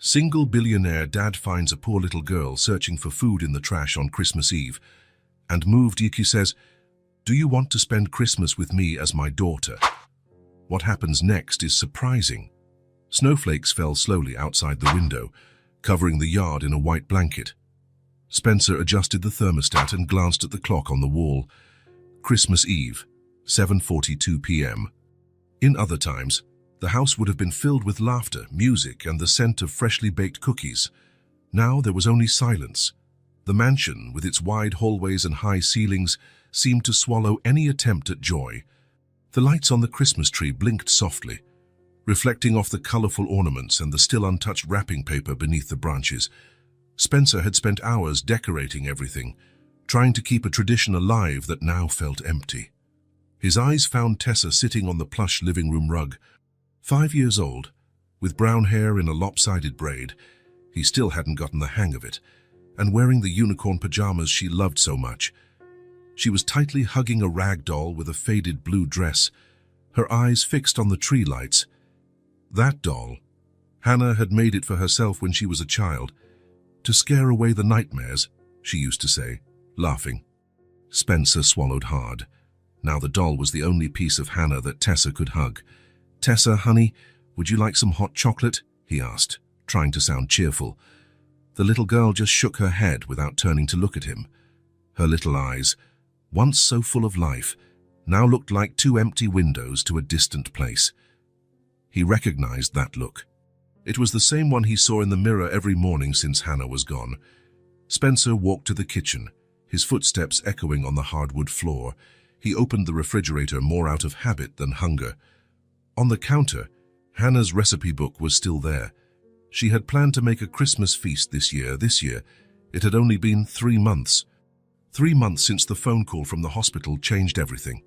Single billionaire dad finds a poor little girl searching for food in the trash on Christmas Eve, and moved Yuki says, "Do you want to spend Christmas with me as my daughter?" What happens next is surprising. Snowflakes fell slowly outside the window, covering the yard in a white blanket. Spencer adjusted the thermostat and glanced at the clock on the wall. Christmas Eve, 7:42 p.m. In other times, the house would have been filled with laughter, music, and the scent of freshly baked cookies. Now there was only silence. The mansion, with its wide hallways and high ceilings, seemed to swallow any attempt at joy. The lights on the Christmas tree blinked softly, reflecting off the colorful ornaments and the still untouched wrapping paper beneath the branches. Spencer had spent hours decorating everything, trying to keep a tradition alive that now felt empty. His eyes found Tessa sitting on the plush living room rug. 5 years old, with brown hair in a lopsided braid, he still hadn't gotten the hang of it, and wearing the unicorn pajamas she loved so much. She was tightly hugging a rag doll with a faded blue dress, her eyes fixed on the tree lights. That doll, Hannah had made it for herself when she was a child, to scare away the nightmares, she used to say, laughing. Spencer swallowed hard. Now the doll was the only piece of Hannah that Tessa could hug. "Tessa, honey, would you like some hot chocolate?" he asked, trying to sound cheerful. The little girl just shook her head without turning to look at him. Her little eyes, once so full of life, now looked like two empty windows to a distant place. He recognized that look. It was the same one he saw in the mirror every morning since Hannah was gone. Spencer walked to the kitchen, his footsteps echoing on the hardwood floor. He opened the refrigerator more out of habit than hunger. On the counter, Hannah's recipe book was still there. She had planned to make a Christmas feast this year. It had only been 3 months. 3 months since the phone call from the hospital changed everything.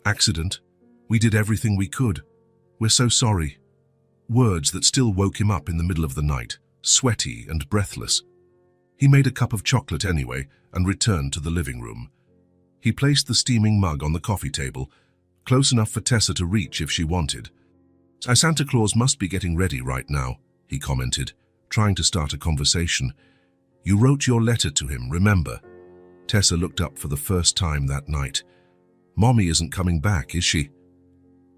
"Accident. We did everything we could. We're so sorry." Words that still woke him up in the middle of the night, sweaty and breathless. He made a cup of chocolate anyway and returned to the living room. He placed the steaming mug on the coffee table, close enough for Tessa to reach if she wanted. "Santa Claus must be getting ready right now," he commented, trying to start a conversation. "You wrote your letter to him, remember?" Tessa looked up for the first time that night. "Mommy isn't coming back, is she?"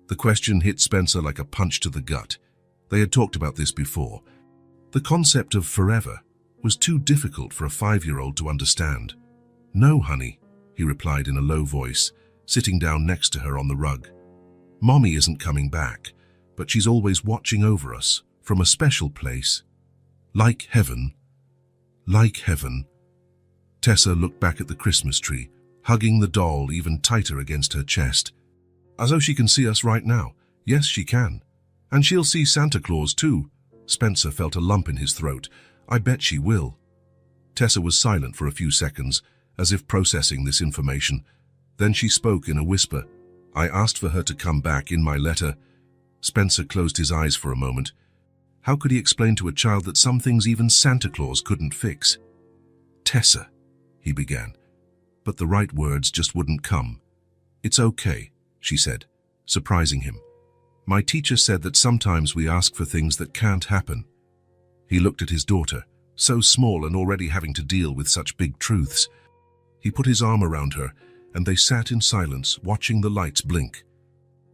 The question hit Spencer like a punch to the gut. They had talked about this before. The concept of forever was too difficult for a 5-year-old to understand. "No, honey," he replied in a low voice, sitting down next to her on the rug. "Mommy isn't coming back, but she's always watching over us from a special place. Like heaven. Like heaven." Tessa looked back at the Christmas tree, hugging the doll even tighter against her chest. "As though she can see us right now." "Yes, she can. And she'll see Santa Claus too." Spencer felt a lump in his throat. "I bet she will." Tessa was silent for a few seconds, as if processing this information. Then she spoke in a whisper. "I asked for her to come back in my letter." Spencer closed his eyes for a moment. How could he explain to a child that some things even Santa Claus couldn't fix? "Tessa," he began, but the right words just wouldn't come. "It's okay," she said, surprising him. "My teacher said that sometimes we ask for things that can't happen." He looked at his daughter, so small and already having to deal with such big truths. He put his arm around her, and they sat in silence, watching the lights blink.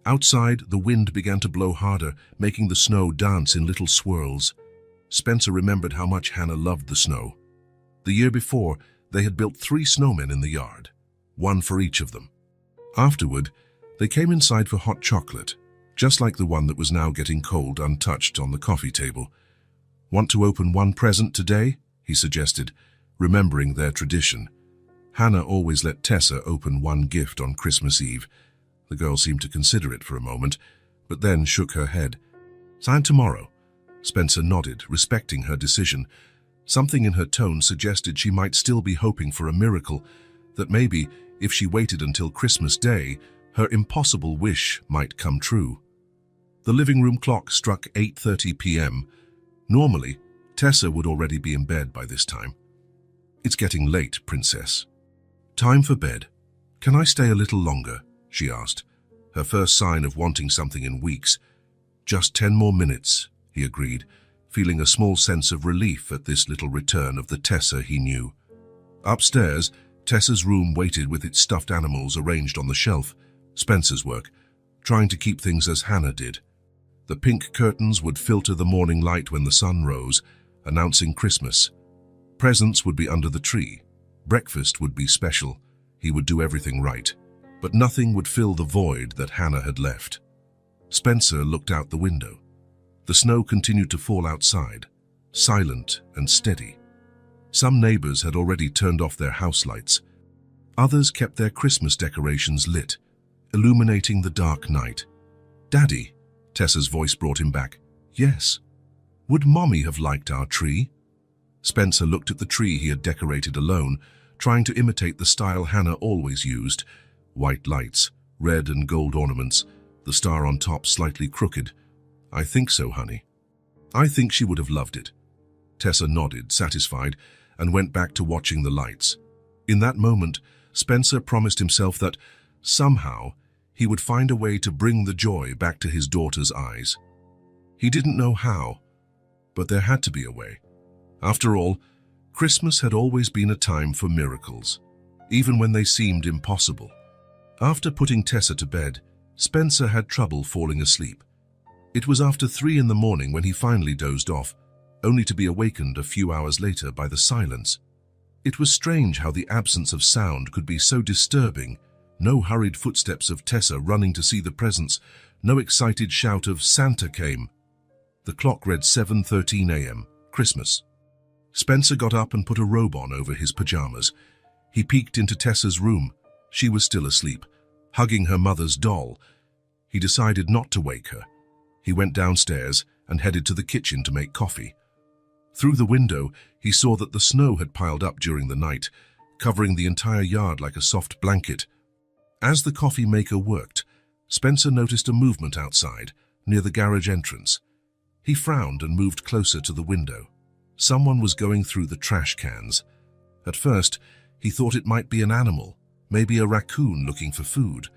Outside, the wind began to blow harder, making the snow dance in little swirls. Spencer remembered how much Hannah loved the snow. The year before, they had built 3 snowmen in the yard, one for each of them. Afterward, they came inside for hot chocolate, just like the one that was now getting cold untouched on the coffee table. "Want to open one present today?" he suggested, remembering their tradition. Hannah always let Tessa open one gift on Christmas Eve. The girl seemed to consider it for a moment, but then shook her head. "Sign tomorrow." Spencer nodded, respecting her decision. Something in her tone suggested she might still be hoping for a miracle, that maybe, if she waited until Christmas Day, her impossible wish might come true. The living room clock struck 8:30 p.m. Normally, Tessa would already be in bed by this time. "It's getting late, Princess." "Time for bed. Can I stay a little longer?" she asked, her first sign of wanting something in weeks. "Just 10 more minutes," he agreed, feeling a small sense of relief at this little return of the Tessa he knew. Upstairs, Tessa's room waited with its stuffed animals arranged on the shelf, Spencer's work, trying to keep things as Hannah did. The pink curtains would filter the morning light when the sun rose, announcing Christmas. Presents would be under the tree. Breakfast would be special. He would do everything right. But nothing would fill the void that Hannah had left. Spencer looked out the window. The snow continued to fall outside, silent and steady. Some neighbors had already turned off their house lights. Others kept their Christmas decorations lit, illuminating the dark night. "Daddy," Tessa's voice brought him back. "Yes." "Would Mommy have liked our tree?" Spencer looked at the tree he had decorated alone, trying to imitate the style Hannah always used. White lights, red and gold ornaments, the star on top slightly crooked. "I think so, honey." "I think she would have loved it." Tessa nodded, satisfied, and went back to watching the lights. In that moment, Spencer promised himself that, somehow, he would find a way to bring the joy back to his daughter's eyes. He didn't know how, but there had to be a way. After all, Christmas had always been a time for miracles, even when they seemed impossible. After putting Tessa to bed, Spencer had trouble falling asleep. It was after 3 in the morning when he finally dozed off, only to be awakened a few hours later by the silence. It was strange how the absence of sound could be so disturbing. No hurried footsteps of Tessa running to see the presents, no excited shout of "Santa came." The clock read 7:13 a.m., Christmas. Spencer got up and put a robe on over his pajamas. He peeked into Tessa's room. She was still asleep, hugging her mother's doll. He decided not to wake her. He went downstairs and headed to the kitchen to make coffee. Through the window, he saw that the snow had piled up during the night, covering the entire yard like a soft blanket. As the coffee maker worked, Spencer noticed a movement outside, near the garage entrance. He frowned and moved closer to the window. Someone was going through the trash cans. At first, he thought it might be an animal, maybe a raccoon looking for food.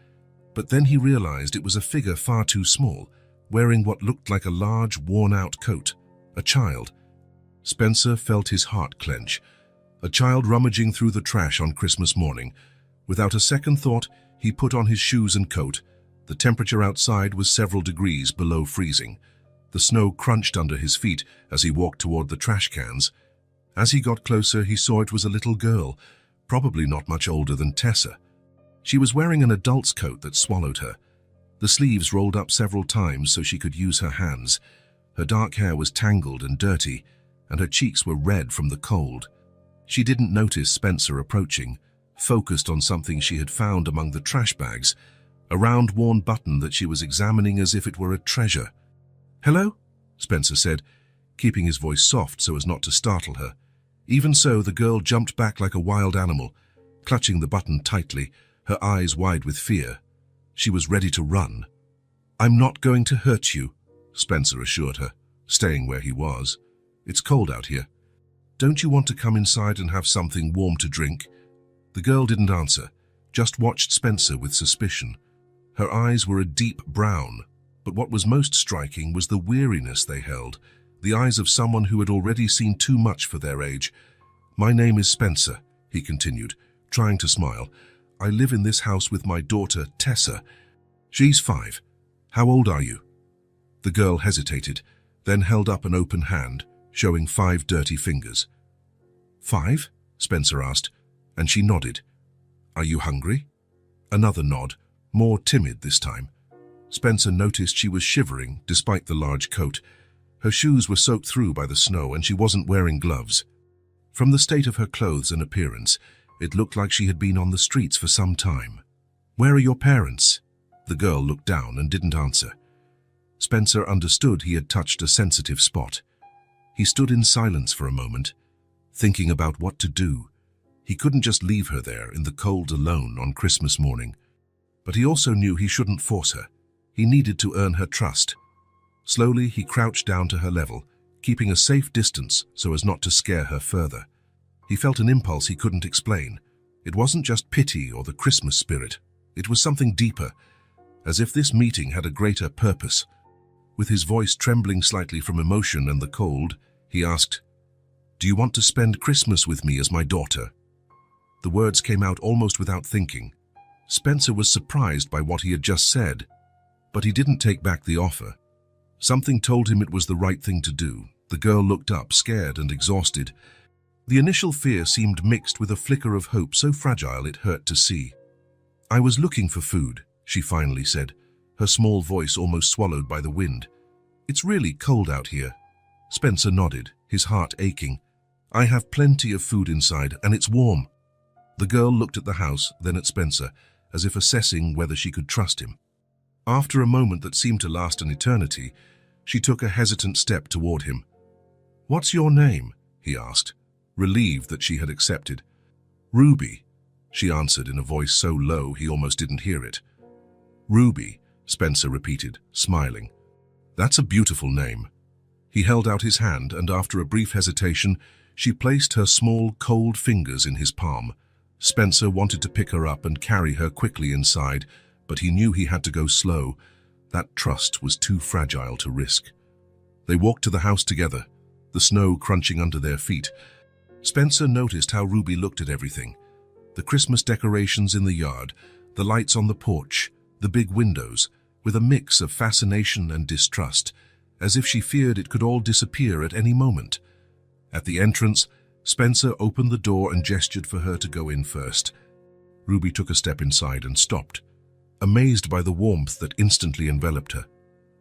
But then he realized it was a figure far too small, wearing what looked like a large, worn-out coat. A child. Spencer felt his heart clench. A child rummaging through the trash on Christmas morning. Without a second thought, he put on his shoes and coat. The temperature outside was several degrees below freezing. The snow crunched under his feet as he walked toward the trash cans. As he got closer, he saw it was a little girl, probably not much older than Tessa. She was wearing an adult's coat that swallowed her. The sleeves rolled up several times so she could use her hands. Her dark hair was tangled and dirty, and her cheeks were red from the cold. She didn't notice Spencer approaching, focused on something she had found among the trash bags, a round worn button that she was examining as if it were a treasure. "Hello?" Spencer said, keeping his voice soft so as not to startle her. Even so, the girl jumped back like a wild animal, clutching the button tightly, her eyes wide with fear. She was ready to run. "I'm not going to hurt you," Spencer assured her, staying where he was. "It's cold out here. Don't you want to come inside and have something warm to drink?" The girl didn't answer, just watched Spencer with suspicion. Her eyes were a deep brown, but what was most striking was the weariness they held, the eyes of someone who had already seen too much for their age. "My name is Spencer," he continued, trying to smile. "I live in this house with my daughter, Tessa. She's 5. How old are you?" The girl hesitated, then held up an open hand, showing 5 dirty fingers. "5?" Spencer asked, and she nodded. "Are you hungry?" Another nod, more timid this time. Spencer noticed she was shivering despite the large coat. Her shoes were soaked through by the snow and she wasn't wearing gloves. From the state of her clothes and appearance, it looked like she had been on the streets for some time. "Where are your parents?" The girl looked down and didn't answer. Spencer understood he had touched a sensitive spot. He stood in silence for a moment, thinking about what to do. He couldn't just leave her there in the cold alone on Christmas morning. But he also knew he shouldn't force her. He needed to earn her trust. Slowly, he crouched down to her level, keeping a safe distance so as not to scare her further. He felt an impulse he couldn't explain. It wasn't just pity or the Christmas spirit. It was something deeper, as if this meeting had a greater purpose. With his voice trembling slightly from emotion and the cold, he asked, "Do you want to spend Christmas with me as my daughter?" The words came out almost without thinking. Spencer was surprised by what he had just said, but he didn't take back the offer. Something told him it was the right thing to do. The girl looked up, scared and exhausted. The initial fear seemed mixed with a flicker of hope so fragile it hurt to see. "I was looking for food," she finally said, her small voice almost swallowed by the wind. "It's really cold out here." Spencer nodded, his heart aching. "I have plenty of food inside, and it's warm." The girl looked at the house, then at Spencer, as if assessing whether she could trust him. After a moment that seemed to last an eternity, she took a hesitant step toward him. "What's your name?" he asked, relieved that she had accepted. "Ruby," she answered in a voice so low he almost didn't hear it. "Ruby," Spencer repeated, smiling. "That's a beautiful name." He held out his hand, and after a brief hesitation, she placed her small, cold fingers in his palm. Spencer wanted to pick her up and carry her quickly inside, but he knew he had to go slow. That trust was too fragile to risk. They walked to the house together, the snow crunching under their feet. Spencer noticed how Ruby looked at everything. The Christmas decorations in the yard, the lights on the porch, the big windows, with a mix of fascination and distrust, as if she feared it could all disappear at any moment. At the entrance, Spencer opened the door and gestured for her to go in first. Ruby took a step inside and stopped, amazed by the warmth that instantly enveloped her.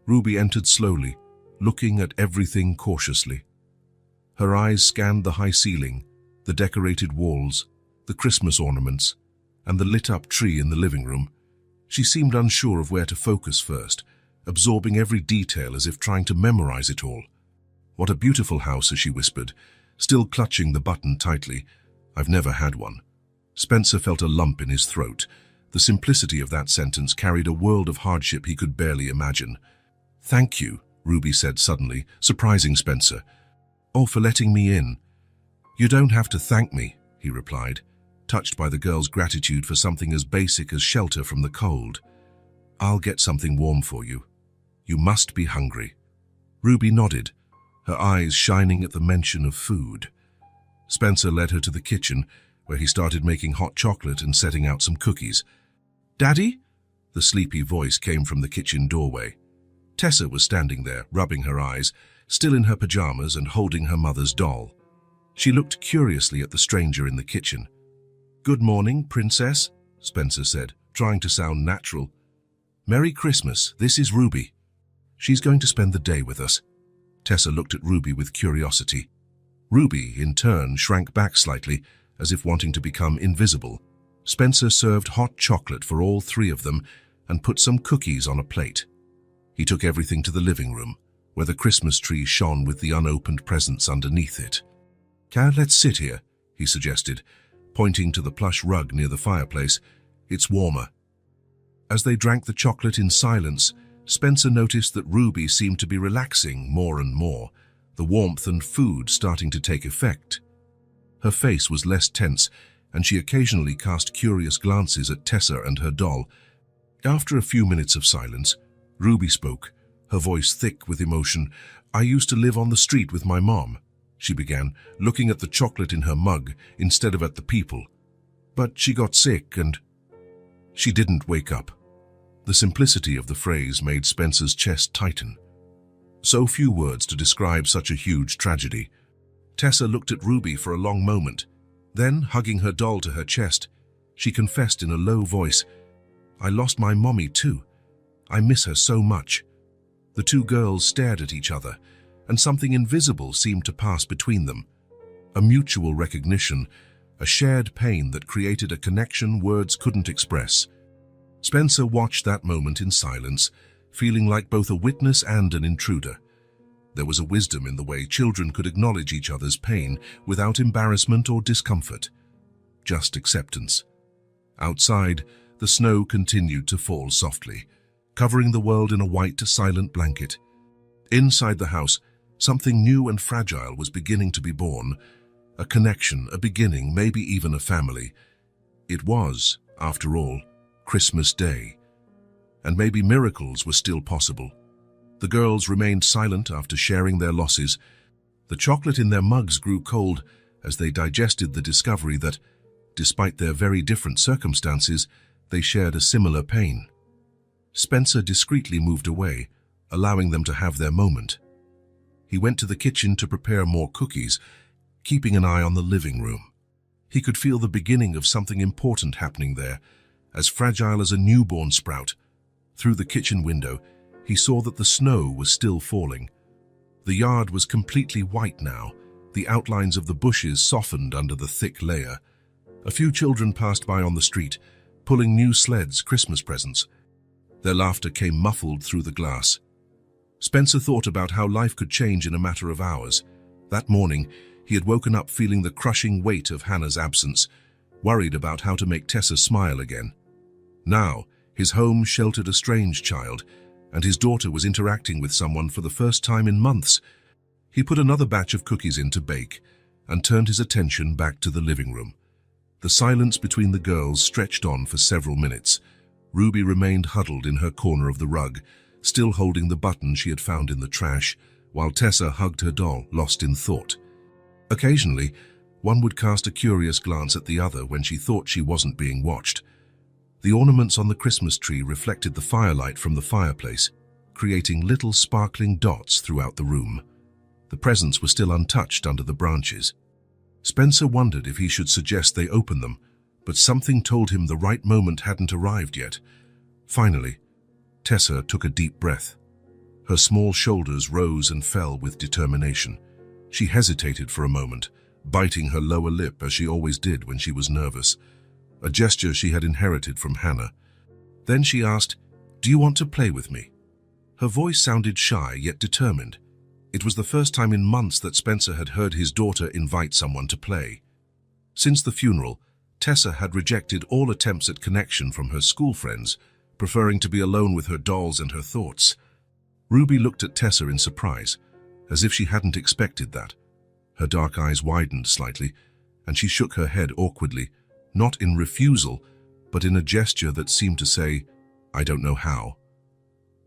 Ruby entered slowly, looking at everything cautiously. Her eyes scanned the high ceiling, the decorated walls, the Christmas ornaments, and the lit-up tree in the living room. She seemed unsure of where to focus first, absorbing every detail as if trying to memorize it all. "What a beautiful house," as she whispered, still clutching the button tightly. "I've never had one." Spencer felt a lump in his throat. The simplicity of that sentence carried a world of hardship he could barely imagine. "Thank you," Ruby said suddenly, surprising Spencer. "Oh, for letting me in." "You don't have to thank me," he replied, touched by the girl's gratitude for something as basic as shelter from the cold. "I'll get something warm for you. You must be hungry." Ruby nodded, her eyes shining at the mention of food. Spencer led her to the kitchen, where he started making hot chocolate and setting out some cookies. "Daddy?" The sleepy voice came from the kitchen doorway. Tessa was standing there, rubbing her eyes, still in her pajamas and holding her mother's doll. She looked curiously at the stranger in the kitchen. "Good morning, Princess," Spencer said, trying to sound natural. "Merry Christmas, this is Ruby. She's going to spend the day with us." Tessa looked at Ruby with curiosity. Ruby, in turn, shrank back slightly, as if wanting to become invisible. Spencer served hot chocolate for all three of them and put some cookies on a plate. He took everything to the living room, where the Christmas tree shone with the unopened presents underneath it. "Let's sit here," he suggested, pointing to the plush rug near the fireplace. "It's warmer." As they drank the chocolate in silence, Spencer noticed that Ruby seemed to be relaxing more and more, the warmth and food starting to take effect. Her face was less tense, and she occasionally cast curious glances at Tessa and her doll. After a few minutes of silence, Ruby spoke, her voice thick with emotion. "I used to live on the street with my mom," she began, looking at the chocolate in her mug instead of at the people. "But she got sick and—" She didn't wake up. The simplicity of the phrase made Spencer's chest tighten. So few words to describe such a huge tragedy. Tessa looked at Ruby for a long moment. Then, hugging her doll to her chest, she confessed in a low voice, "I lost my mommy too. I miss her so much." The two girls stared at each other, and something invisible seemed to pass between them. A mutual recognition, a shared pain that created a connection words couldn't express. Spencer watched that moment in silence, feeling like both a witness and an intruder. There was a wisdom in the way children could acknowledge each other's pain without embarrassment or discomfort. Just acceptance. Outside, the snow continued to fall softly, covering the world in a white, silent blanket. Inside the house, something new and fragile was beginning to be born. A connection, a beginning, maybe even a family. It was, after all, Christmas Day. And maybe miracles were still possible. The girls remained silent after sharing their losses. The chocolate in their mugs grew cold as they digested the discovery that, despite their very different circumstances, they shared a similar pain. Spencer discreetly moved away, allowing them to have their moment. He went to the kitchen to prepare more cookies, keeping an eye on the living room. He could feel the beginning of something important happening there, as fragile as a newborn sprout. Through the kitchen window, he saw that the snow was still falling. The yard was completely white now, the outlines of the bushes softened under the thick layer. A few children passed by on the street, pulling new sleds, Christmas presents. Their laughter came muffled through the glass. Spencer thought about how life could change in a matter of hours. That morning, he had woken up feeling the crushing weight of Hannah's absence, worried about how to make Tessa smile again. Now, his home sheltered a strange child, and his daughter was interacting with someone for the first time in months. He put another batch of cookies in to bake and turned his attention back to the living room. The silence between the girls stretched on for several minutes. Ruby remained huddled in her corner of the rug, still holding the button she had found in the trash, while Tessa hugged her doll, lost in thought. Occasionally, one would cast a curious glance at the other when she thought she wasn't being watched. The ornaments on the Christmas tree reflected the firelight from the fireplace, creating little sparkling dots throughout the room. The presents were still untouched under the branches. Spencer wondered if he should suggest they open them, but something told him the right moment hadn't arrived yet. Finally, Tessa took a deep breath. Her small shoulders rose and fell with determination. She hesitated for a moment, biting her lower lip as she always did when she was nervous, a gesture she had inherited from Hannah. Then she asked, "Do you want to play with me?" Her voice sounded shy yet determined. It was the first time in months that Spencer had heard his daughter invite someone to play. Since the funeral, Tessa had rejected all attempts at connection from her school friends, preferring to be alone with her dolls and her thoughts. Ruby looked at Tessa in surprise, as if she hadn't expected that. Her dark eyes widened slightly, and she shook her head awkwardly, not in refusal, but in a gesture that seemed to say, "I don't know how."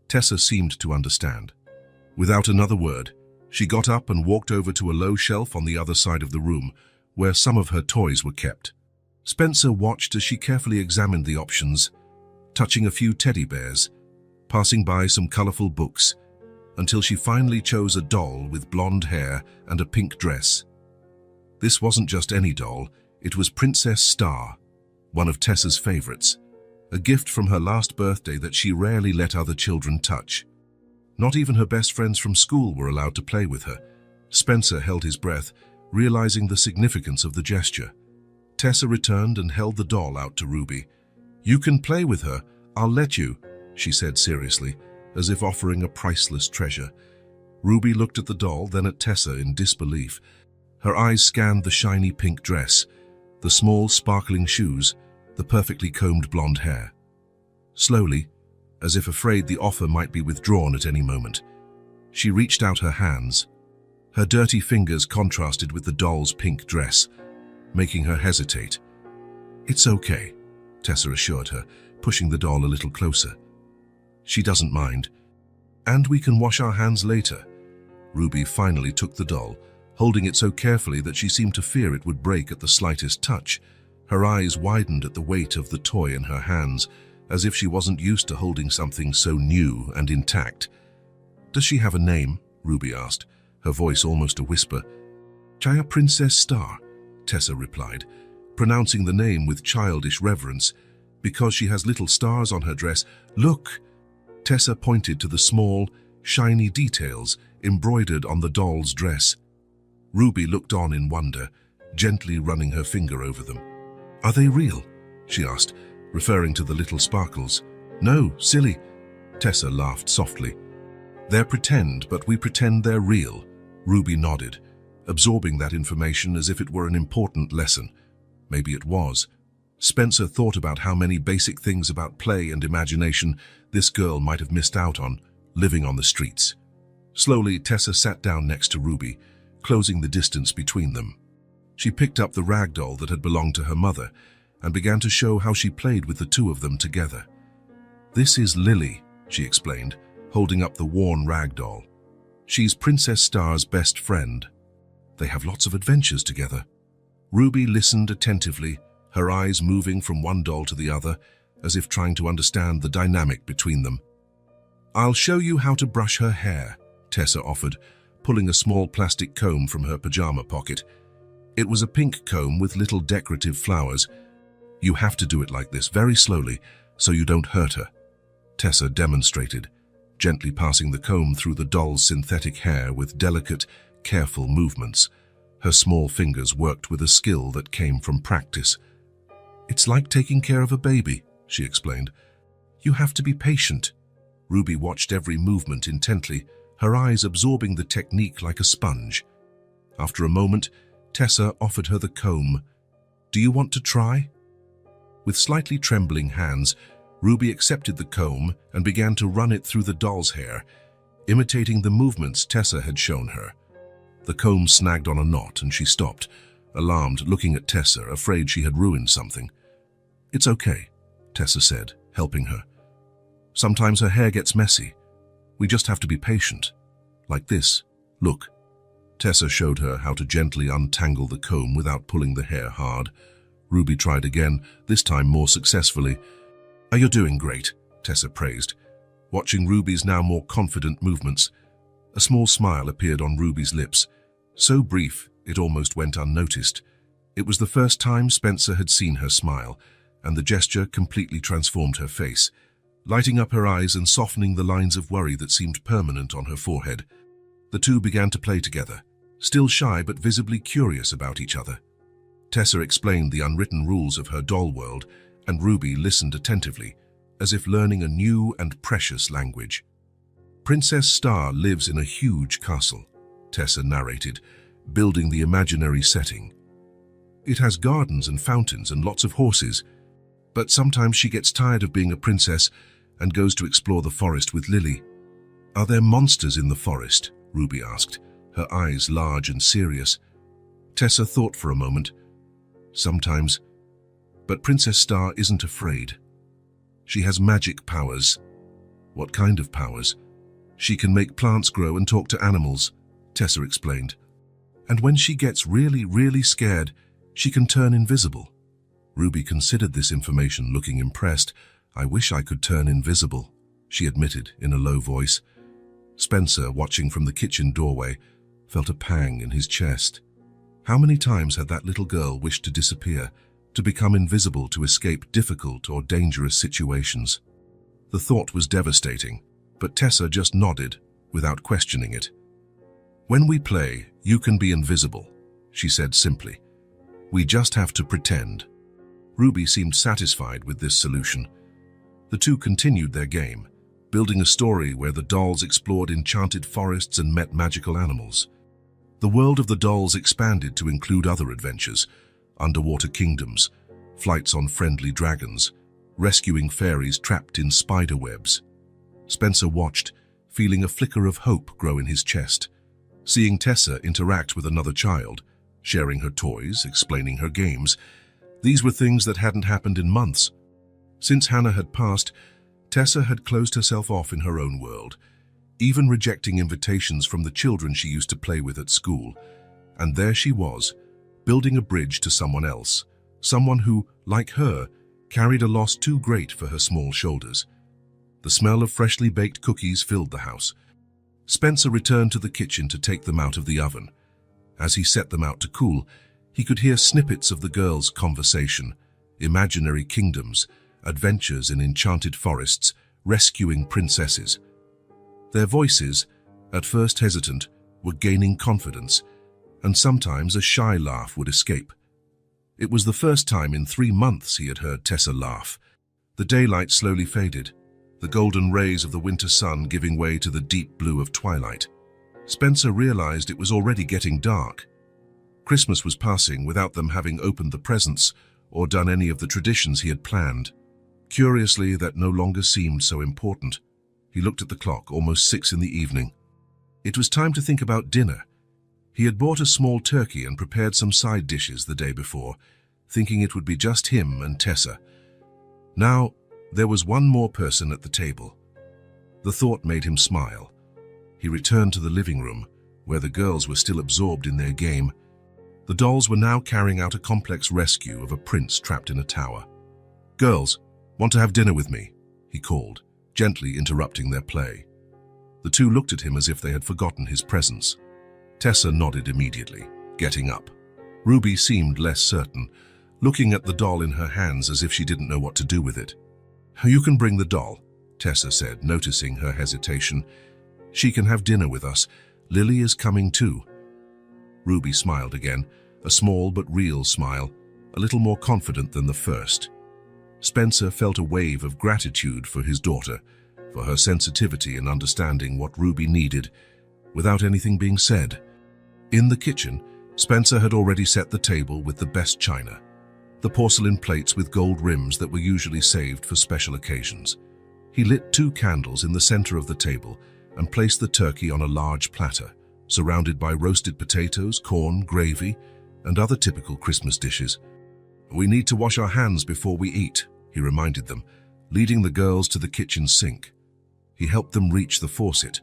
Tessa seemed to understand. Without another word, she got up and walked over to a low shelf on the other side of the room, where some of her toys were kept. Spencer watched as she carefully examined the options, touching a few teddy bears, passing by some colorful books, until she finally chose a doll with blonde hair and a pink dress. This wasn't just any doll, it was Princess Star, one of Tessa's favorites, a gift from her last birthday that she rarely let other children touch. Not even her best friends from school were allowed to play with her. Spencer held his breath, realizing the significance of the gesture. Tessa returned and held the doll out to Ruby. "You can play with her, I'll let you," she said seriously, as if offering a priceless treasure. Ruby looked at the doll, then at Tessa in disbelief. Her eyes scanned the shiny pink dress, the small sparkling shoes, the perfectly combed blonde hair. Slowly, as if afraid the offer might be withdrawn at any moment, she reached out her hands. Her dirty fingers contrasted with the doll's pink dress, making her hesitate. "It's okay," Tessa assured her, pushing the doll a little closer. "She doesn't mind. And we can wash our hands later." Ruby finally took the doll, holding it so carefully that she seemed to fear it would break at the slightest touch. Her eyes widened at the weight of the toy in her hands, as if she wasn't used to holding something so new and intact. "Does she have a name?" Ruby asked, her voice almost a whisper. "Chaya Princess Star," Tessa replied, pronouncing the name with childish reverence. "Because she has little stars on her dress. Look!" Tessa pointed to the small, shiny details embroidered on the doll's dress. Ruby looked on in wonder, gently running her finger over them. "Are they real?" she asked, referring to the little sparkles. "No, silly," Tessa laughed softly. "They're pretend, but we pretend they're real." Ruby nodded, absorbing that information as if it were an important lesson. Maybe it was. Spencer thought about how many basic things about play and imagination this girl might have missed out on, living on the streets. Slowly, Tessa sat down next to Ruby, closing the distance between them. She picked up the rag doll that had belonged to her mother and began to show how she played with the two of them together. "This is Lily," she explained, holding up the worn rag doll. She's Princess Star's best friend. They have lots of adventures together. Ruby listened attentively, her eyes moving from one doll to the other, as if trying to understand the dynamic between them. "I'll show you how to brush her hair," Tessa offered, pulling a small plastic comb from her pajama pocket. It was a pink comb with little decorative flowers. "You have to do it like this, very slowly, so you don't hurt her," Tessa demonstrated, gently passing the comb through the doll's synthetic hair with delicate, careful movements. Her small fingers worked with a skill that came from practice. "It's like taking care of a baby," she explained. "You have to be patient." Ruby watched every movement intently, her eyes absorbing the technique like a sponge. After a moment, Tessa offered her the comb. "Do you want to try?" With slightly trembling hands, Ruby accepted the comb and began to run it through the doll's hair, imitating the movements Tessa had shown her. The comb snagged on a knot and she stopped, alarmed, looking at Tessa, afraid she had ruined something. "It's okay," Tessa said, helping her. "Sometimes her hair gets messy. We just have to be patient. Like this. Look." Tessa showed her how to gently untangle the comb without pulling the hair hard. Ruby tried again, this time more successfully. "Oh, you're doing great," Tessa praised, watching Ruby's now more confident movements. A small smile appeared on Ruby's lips, so brief it almost went unnoticed. It was the first time Spencer had seen her smile, and the gesture completely transformed her face, lighting up her eyes and softening the lines of worry that seemed permanent on her forehead. The two began to play together, still shy but visibly curious about each other. Tessa explained the unwritten rules of her doll world, and Ruby listened attentively, as if learning a new and precious language. "Princess Star lives in a huge castle," Tessa narrated, building the imaginary setting. "It has gardens and fountains and lots of horses, but sometimes she gets tired of being a princess and goes to explore the forest with Lily." "Are there monsters in the forest?" Ruby asked, her eyes large and serious. Tessa thought for a moment. "Sometimes, but Princess Star isn't afraid. She has magic powers." "What kind of powers?" "She can make plants grow and talk to animals," Tessa explained. "And when she gets really scared, she can turn invisible." Ruby considered this information, looking impressed. "I wish I could turn invisible," she admitted in a low voice. Spencer, watching from the kitchen doorway, felt a pang in his chest. How many times had that little girl wished to disappear, to become invisible to escape difficult or dangerous situations? The thought was devastating, but Tessa just nodded, without questioning it. "When we play, you can be invisible," she said simply. "We just have to pretend." Ruby seemed satisfied with this solution. The two continued their game, building a story where the dolls explored enchanted forests and met magical animals. The world of the dolls expanded to include other adventures: underwater kingdoms, flights on friendly dragons, rescuing fairies trapped in spider webs. Spencer watched, feeling a flicker of hope grow in his chest. Seeing Tessa interact with another child, sharing her toys, explaining her games, these were things that hadn't happened in months. Since Hannah had passed, Tessa had closed herself off in her own world, even rejecting invitations from the children she used to play with at school. And there she was, building a bridge to someone else, someone who, like her, carried a loss too great for her small shoulders. The smell of freshly baked cookies filled the house. Spencer returned to the kitchen to take them out of the oven. As he set them out to cool, he could hear snippets of the girls' conversation: imaginary kingdoms, adventures in enchanted forests, rescuing princesses. Their voices, at first hesitant, were gaining confidence, and sometimes a shy laugh would escape. It was the first time in 3 months he had heard Tessa laugh. The daylight slowly faded, the golden rays of the winter sun giving way to the deep blue of twilight. Spencer realized it was already getting dark. Christmas was passing without them having opened the presents or done any of the traditions he had planned. Curiously, that no longer seemed so important. He looked at the clock, almost 6 in the evening. It was time to think about dinner. He had bought a small turkey and prepared some side dishes the day before, thinking it would be just him and Tessa. Now, there was one more person at the table. The thought made him smile. He returned to the living room, where the girls were still absorbed in their game. The dolls were now carrying out a complex rescue of a prince trapped in a tower. "Girls, want to have dinner with me?" he called, gently interrupting their play. The two looked at him as if they had forgotten his presence. Tessa nodded immediately, getting up. Ruby seemed less certain, looking at the doll in her hands as if she didn't know what to do with it. "You can bring the doll," Tessa said, noticing her hesitation. "She can have dinner with us. Lily is coming too." Ruby smiled again, a small but real smile, a little more confident than the first. Spencer felt a wave of gratitude for his daughter, for her sensitivity in understanding what Ruby needed, without anything being said. In the kitchen, Spencer had already set the table with the best china, the porcelain plates with gold rims that were usually saved for special occasions. He lit 2 candles in the center of the table and placed the turkey on a large platter, surrounded by roasted potatoes, corn, gravy, and other typical Christmas dishes. "We need to wash our hands before we eat," he reminded them, leading the girls to the kitchen sink. He helped them reach the faucet,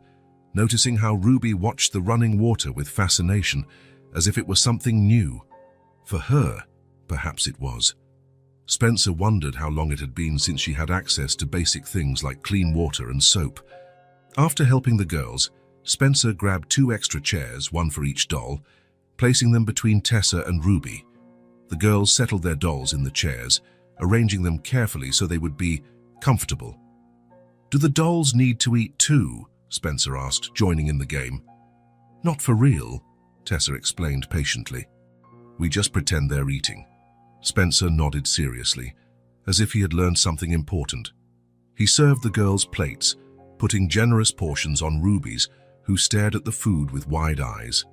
noticing how Ruby watched the running water with fascination, as if it were something new. For her, perhaps it was. Spencer wondered how long it had been since she had access to basic things like clean water and soap. After helping the girls, Spencer grabbed 2 extra chairs, one for each doll, placing them between Tessa and Ruby. The girls settled their dolls in the chairs, arranging them carefully so they would be comfortable. "Do the dolls need to eat too?" Spencer asked, joining in the game. "Not for real," Tessa explained patiently. "We just pretend they're eating." Spencer nodded seriously, as if he had learned something important. He served the girls plates, putting generous portions on Ruby's, who stared at the food with wide eyes.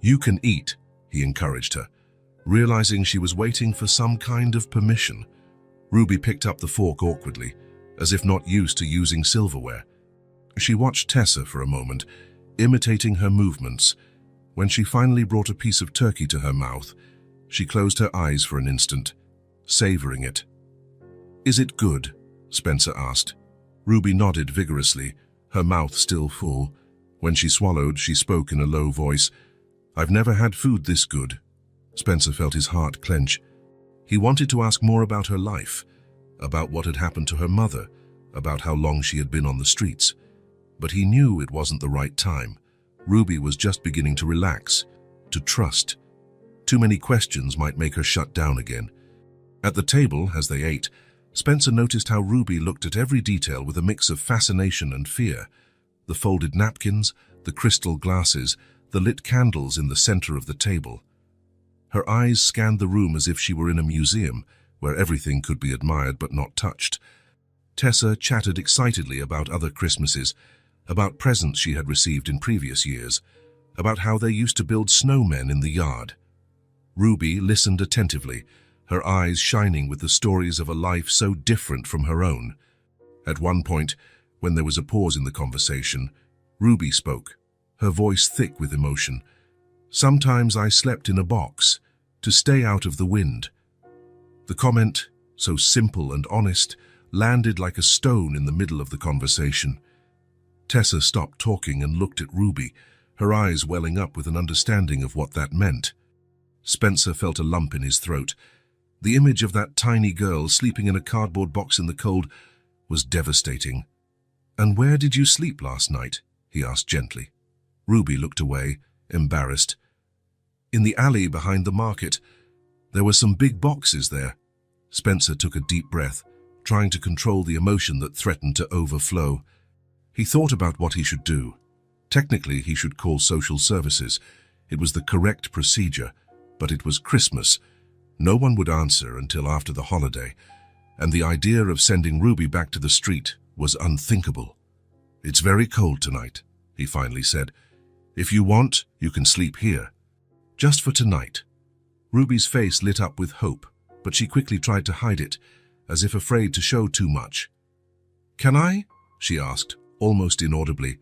"You can eat," he encouraged her, realizing she was waiting for some kind of permission. Ruby picked up the fork awkwardly, as if not used to using silverware. She watched Tessa for a moment, imitating her movements. When she finally brought a piece of turkey to her mouth, she closed her eyes for an instant, savoring it. "Is it good?" Spencer asked. Ruby nodded vigorously, her mouth still full. When she swallowed, she spoke in a low voice. "I've never had food this good." Spencer felt his heart clench. He wanted to ask more about her life, about what had happened to her mother, about how long she had been on the streets. But he knew it wasn't the right time. Ruby was just beginning to relax, to trust. Too many questions might make her shut down again. At the table, as they ate, Spencer noticed how Ruby looked at every detail with a mix of fascination and fear. The folded napkins, the crystal glasses, the lit candles in the center of the table. Her eyes scanned the room as if she were in a museum, where everything could be admired but not touched. Tessa chatted excitedly about other Christmases, about presents she had received in previous years, about how they used to build snowmen in the yard. Ruby listened attentively, her eyes shining with the stories of a life so different from her own. At one point, when there was a pause in the conversation, Ruby spoke, her voice thick with emotion. "Sometimes I slept in a box, to stay out of the wind." The comment, so simple and honest, landed like a stone in the middle of the conversation. Tessa stopped talking and looked at Ruby, her eyes welling up with an understanding of what that meant. Spencer felt a lump in his throat. The image of that tiny girl sleeping in a cardboard box in the cold was devastating. "And where did you sleep last night?" he asked gently. Ruby looked away, embarrassed. "In the alley behind the market. There were some big boxes there." Spencer took a deep breath, trying to control the emotion that threatened to overflow. He thought about what he should do. Technically, he should call social services. It was the correct procedure, but it was Christmas. No one would answer until after the holiday, and the idea of sending Ruby back to the street was unthinkable. "It's very cold tonight," he finally said. "If you want, you can sleep here. Just for tonight." Ruby's face lit up with hope, but she quickly tried to hide it, as if afraid to show too much. "Can I?" she asked, almost inaudibly.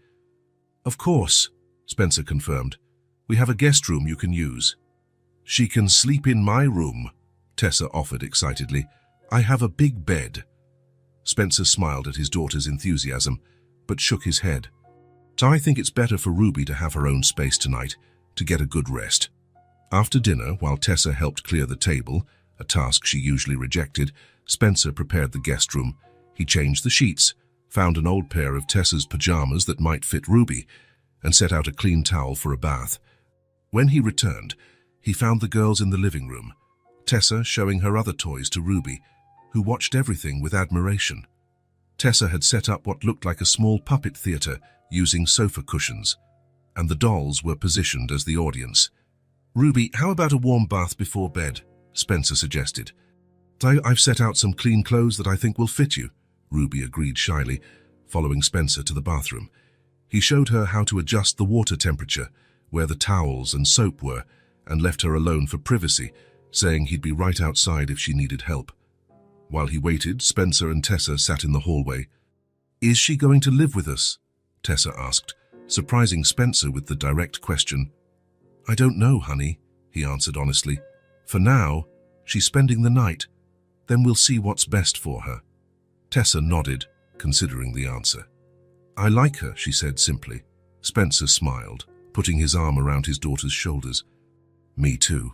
"Of course," Spencer confirmed. "We have a guest room you can use." "She can sleep in my room," Tessa offered excitedly. "I have a big bed." Spencer smiled at his daughter's enthusiasm. but shook his head. "So I think it's better for Ruby to have her own space tonight, to get a good rest." After dinner, while Tessa helped clear the table, a task she usually rejected, Spencer prepared the guest room. He changed the sheets, found an old pair of Tessa's pajamas that might fit Ruby, and set out a clean towel for a bath. When he returned, he found the girls in the living room, Tessa showing her other toys to Ruby, who watched everything with admiration. Tessa had set up what looked like a small puppet theater using sofa cushions, and the dolls were positioned as the audience. "Ruby, how about a warm bath before bed?" Spencer suggested. "I've set out some clean clothes that I think will fit you," Ruby agreed shyly, following Spencer to the bathroom. He showed her how to adjust the water temperature, where the towels and soap were, and left her alone for privacy, saying he'd be right outside if she needed help. While he waited, Spencer and Tessa sat in the hallway. "Is she going to live with us?" Tessa asked, surprising Spencer with the direct question. "I don't know, honey," he answered honestly. "For now, she's spending the night. Then we'll see what's best for her." Tessa nodded, considering the answer. "I like her," she said simply. Spencer smiled, putting his arm around his daughter's shoulders. "Me too."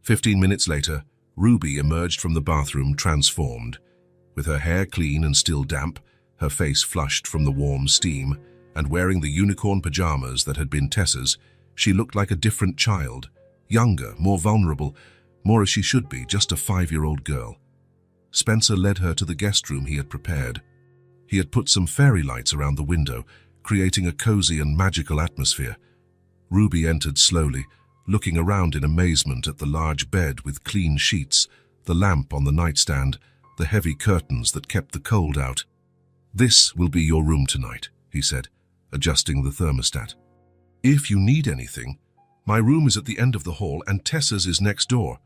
15 minutes later, Ruby emerged from the bathroom transformed. With her hair clean and still damp, her face flushed from the warm steam, and wearing the unicorn pajamas that had been Tessa's, she looked like a different child, younger, more vulnerable, more as she should be, just a 5-year-old girl. Spencer led her to the guest room he had prepared. He had put some fairy lights around the window, creating a cozy and magical atmosphere. Ruby entered slowly, looking around in amazement at the large bed with clean sheets, the lamp on the nightstand, the heavy curtains that kept the cold out. "This will be your room tonight," he said, adjusting the thermostat. "If you need anything, my room is at the end of the hall and Tessa's is next door."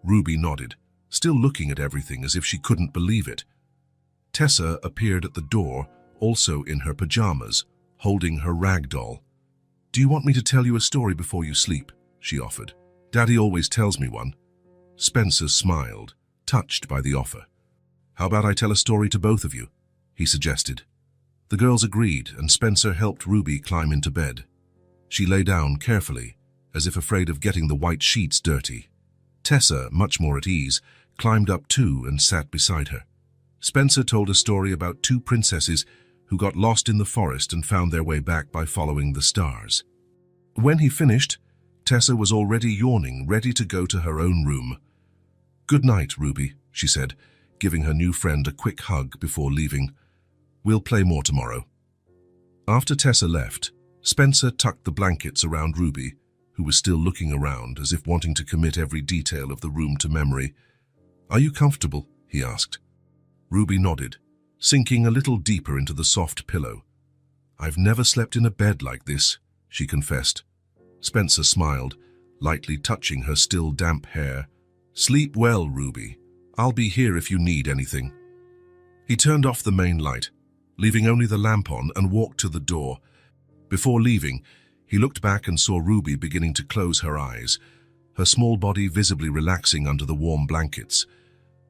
Ruby nodded, still looking at everything as if she couldn't believe it. Tessa appeared at the door, also in her pajamas, holding her rag doll. "Do you want me to tell you a story before you sleep?" she offered. "Daddy always tells me one." Spencer smiled, touched by the offer. "How about I tell a story to both of you?" he suggested. The girls agreed, and Spencer helped Ruby climb into bed. She lay down carefully, as if afraid of getting the white sheets dirty. Tessa, much more at ease, climbed up too and sat beside her. Spencer told a story about 2 princesses who got lost in the forest and found their way back by following the stars. When he finished, Tessa was already yawning, ready to go to her own room. "Good night, Ruby," she said, giving her new friend a quick hug before leaving. "We'll play more tomorrow." After Tessa left, Spencer tucked the blankets around Ruby, who was still looking around as if wanting to commit every detail of the room to memory. "Are you comfortable?" he asked. Ruby nodded, sinking a little deeper into the soft pillow. "I've never slept in a bed like this," she confessed. Spencer smiled, lightly touching her still damp hair. "Sleep well, Ruby. I'll be here if you need anything." He turned off the main light, leaving only the lamp on, and walked to the door. Before leaving, he looked back and saw Ruby beginning to close her eyes, her small body visibly relaxing under the warm blankets.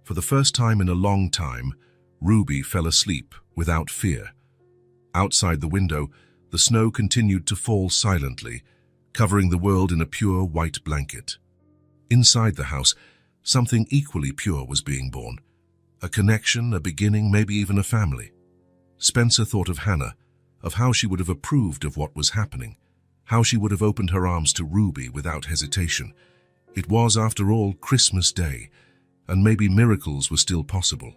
For the first time in a long time, Ruby fell asleep without fear. Outside the window, the snow continued to fall silently, covering the world in a pure white blanket. Inside the house, something equally pure was being born. A connection, a beginning, maybe even a family. Spencer thought of Hannah, of how she would have approved of what was happening, how she would have opened her arms to Ruby without hesitation. It was, after all, Christmas Day, and maybe miracles were still possible.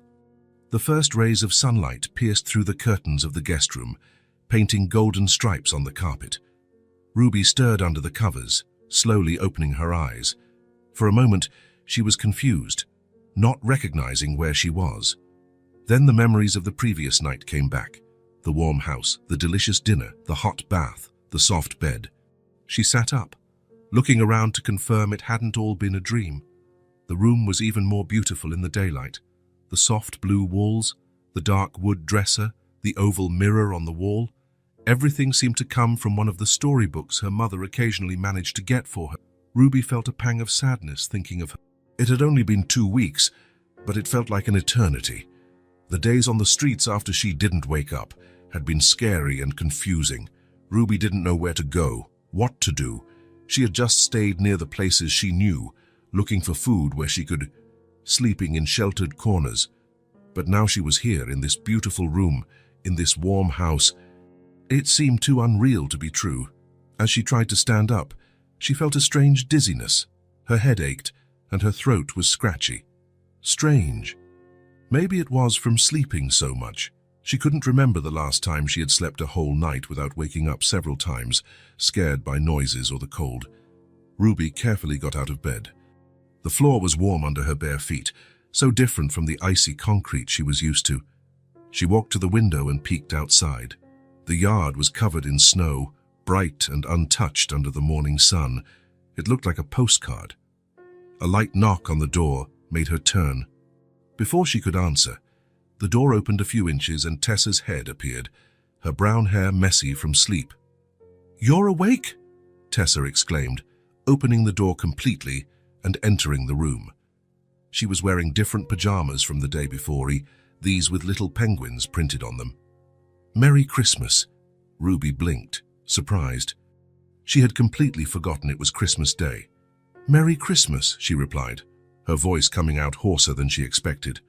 The first rays of sunlight pierced through the curtains of the guest room, painting golden stripes on the carpet. Ruby stirred under the covers, slowly opening her eyes. For a moment, she was confused, not recognizing where she was. Then the memories of the previous night came back. The warm house, the delicious dinner, the hot bath, the soft bed. She sat up, looking around to confirm it hadn't all been a dream. The room was even more beautiful in the daylight. The soft blue walls, the dark wood dresser, the oval mirror on the wall. Everything seemed to come from one of the storybooks her mother occasionally managed to get for her. Ruby felt a pang of sadness thinking of her. It had only been 2 weeks, but it felt like an eternity. The days on the streets after she didn't wake up, had been scary and confusing. Ruby didn't know where to go, what to do. She had just stayed near the places she knew, looking for food where she could, sleeping in sheltered corners. But now she was here in this beautiful room, in this warm house. It seemed too unreal to be true. As she tried to stand up, she felt a strange dizziness. Her head ached, and her throat was scratchy. Strange. Maybe it was from sleeping so much. She couldn't remember the last time she had slept a whole night without waking up several times, scared by noises or the cold. Ruby carefully got out of bed. The floor was warm under her bare feet, so different from the icy concrete she was used to. She walked to the window and peeked outside. The yard was covered in snow, bright and untouched under the morning sun. It looked like a postcard. A light knock on the door made her turn. Before she could answer, the door opened a few inches and Tessa's head appeared, her brown hair messy from sleep. "You're awake!" Tessa exclaimed, opening the door completely and entering the room. She was wearing different pajamas from the day before, these with little penguins printed on them. "Merry Christmas!" Ruby blinked, surprised. She had completely forgotten it was Christmas Day. "Merry Christmas," she replied, her voice coming out hoarser than she expected.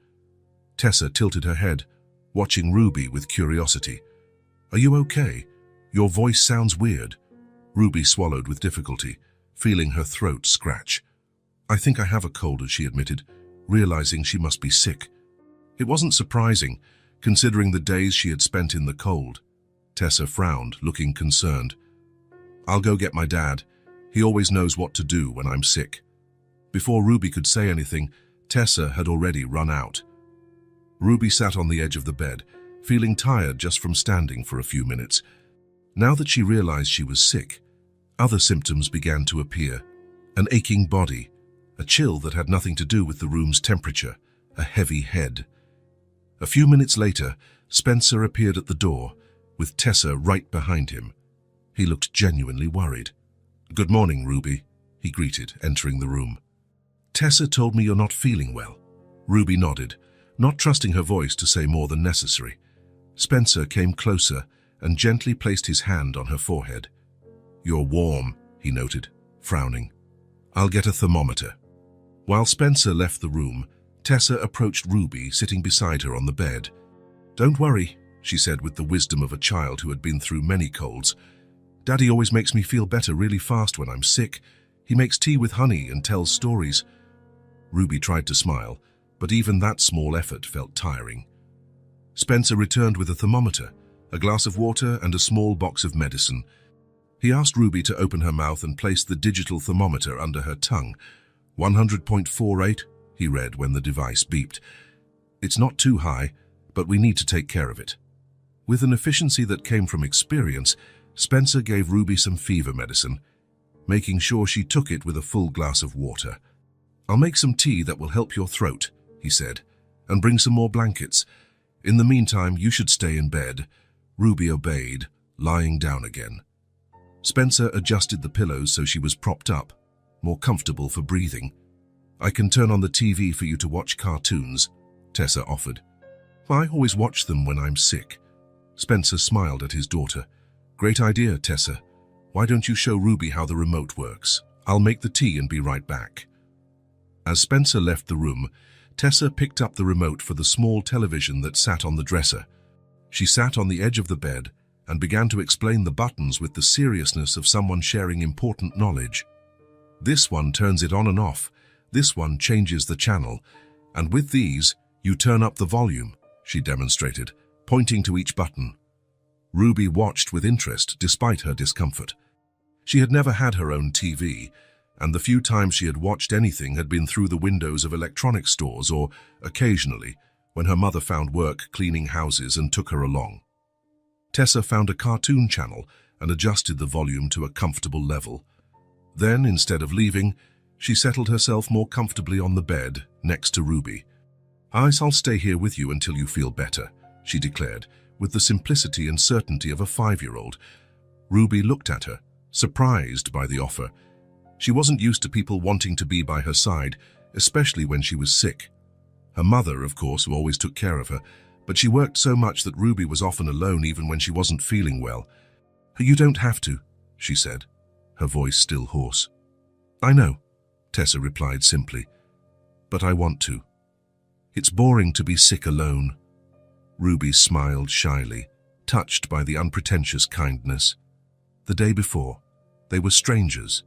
Tessa tilted her head, watching Ruby with curiosity. "Are you okay? Your voice sounds weird." Ruby swallowed with difficulty, feeling her throat scratch. "I think I have a cold," she admitted, realizing she must be sick. It wasn't surprising, considering the days she had spent in the cold. Tessa frowned, looking concerned. "I'll go get my dad. He always knows what to do when I'm sick." Before Ruby could say anything, Tessa had already run out. Ruby sat on the edge of the bed, feeling tired just from standing for a few minutes. Now that she realized she was sick, other symptoms began to appear. An aching body, a chill that had nothing to do with the room's temperature, a heavy head. A few minutes later, Spencer appeared at the door, with Tessa right behind him. He looked genuinely worried. "Good morning, Ruby," he greeted, entering the room. "Tessa told me you're not feeling well." Ruby nodded, not trusting her voice to say more than necessary. Spencer came closer and gently placed his hand on her forehead. "You're warm," he noted, frowning. "I'll get a thermometer." While Spencer left the room, Tessa approached Ruby, sitting beside her on the bed. "Don't worry," she said with the wisdom of a child who had been through many colds. "Daddy always makes me feel better really fast when I'm sick. He makes tea with honey and tells stories." Ruby tried to smile, but even that small effort felt tiring. Spencer returned with a thermometer, a glass of water, and a small box of medicine. He asked Ruby to open her mouth and place the digital thermometer under her tongue. 100.48, he read when the device beeped. "It's not too high, but we need to take care of it." With an efficiency that came from experience, Spencer gave Ruby some fever medicine, making sure she took it with a full glass of water. "I'll make some tea that will help your throat," he said, "and bring some more blankets. In the meantime, you should stay in bed." Ruby obeyed, lying down again. Spencer adjusted the pillows so she was propped up, more comfortable for breathing. "I can turn on the TV for you to watch cartoons," Tessa offered. "I always watch them when I'm sick." Spencer smiled at his daughter. "Great idea, Tessa. Why don't you show Ruby how the remote works? I'll make the tea and be right back." As Spencer left the room, Tessa picked up the remote for the small television that sat on the dresser. She sat on the edge of the bed and began to explain the buttons with the seriousness of someone sharing important knowledge. "This one turns it on and off. This one changes the channel. And with these, you turn up the volume," she demonstrated, pointing to each button. Ruby watched with interest despite her discomfort. She had never had her own TV, and the few times she had watched anything had been through the windows of electronics stores or, occasionally, when her mother found work cleaning houses and took her along. Tessa found a cartoon channel and adjusted the volume to a comfortable level. Then, instead of leaving, she settled herself more comfortably on the bed next to Ruby. "I'll stay here with you until you feel better," she declared, with the simplicity and certainty of a 5-year-old. Ruby looked at her, surprised by the offer. She wasn't used to people wanting to be by her side, especially when she was sick. Her mother, of course, always took care of her, but she worked so much that Ruby was often alone even when she wasn't feeling well. "You don't have to," she said, her voice still hoarse. "I know," Tessa replied simply, "but I want to. It's boring to be sick alone." Ruby smiled shyly, touched by the unpretentious kindness. The day before, they were strangers.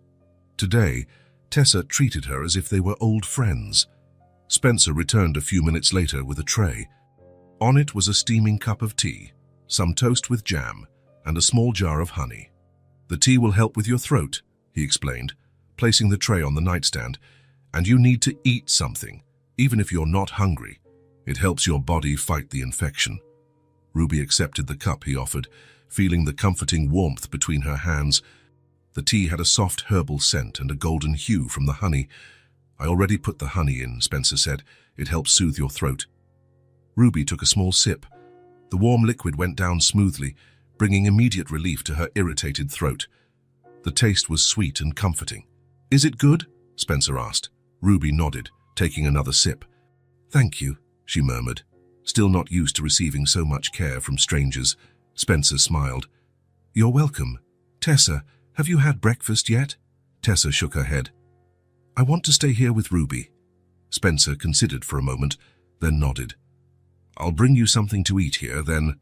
Today, Tessa treated her as if they were old friends. Spencer returned a few minutes later with a tray. On it was a steaming cup of tea, some toast with jam, and a small jar of honey. "The tea will help with your throat," he explained, placing the tray on the nightstand. "And you need to eat something, even if you're not hungry. It helps your body fight the infection." Ruby accepted the cup he offered, feeling the comforting warmth between her hands. The tea had a soft herbal scent and a golden hue from the honey. "I already put the honey in," Spencer said. "It helps soothe your throat." Ruby took a small sip. The warm liquid went down smoothly, bringing immediate relief to her irritated throat. The taste was sweet and comforting. "Is it good?" Spencer asked. Ruby nodded, taking another sip. "Thank you," she murmured, still not used to receiving so much care from strangers. Spencer smiled. "You're welcome. Tessa, have you had breakfast yet?" Tessa shook her head. "I want to stay here with Ruby." Spencer considered for a moment, then nodded. "I'll bring you something to eat here, then.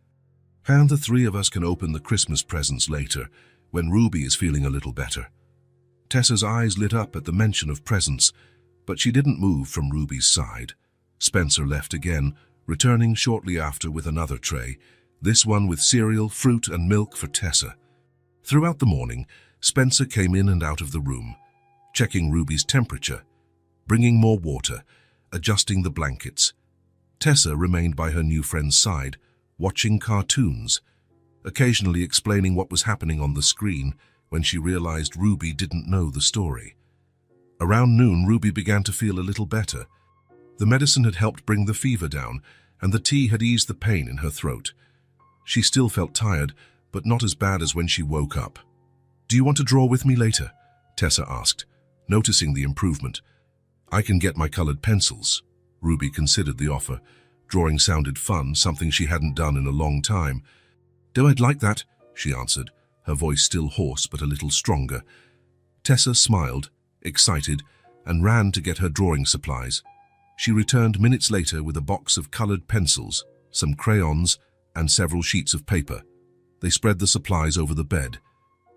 And the three of us can open the Christmas presents later, when Ruby is feeling a little better." Tessa's eyes lit up at the mention of presents, but she didn't move from Ruby's side. Spencer left again, returning shortly after with another tray, this one with cereal, fruit, and milk for Tessa. Throughout the morning, Spencer came in and out of the room, checking Ruby's temperature, bringing more water, adjusting the blankets. Tessa remained by her new friend's side, watching cartoons, occasionally explaining what was happening on the screen when she realized Ruby didn't know the story. Around noon, Ruby began to feel a little better. The medicine had helped bring the fever down, and the tea had eased the pain in her throat. She still felt tired, but not as bad as when she woke up. "Do you want to draw with me later?" Tessa asked, noticing the improvement. "I can get my colored pencils." Ruby considered the offer. Drawing sounded fun, something she hadn't done in a long time. "Do I'd like that," she answered, her voice still hoarse but a little stronger. Tessa smiled, excited, and ran to get her drawing supplies. She returned minutes later with a box of colored pencils, some crayons, and several sheets of paper. They spread the supplies over the bed,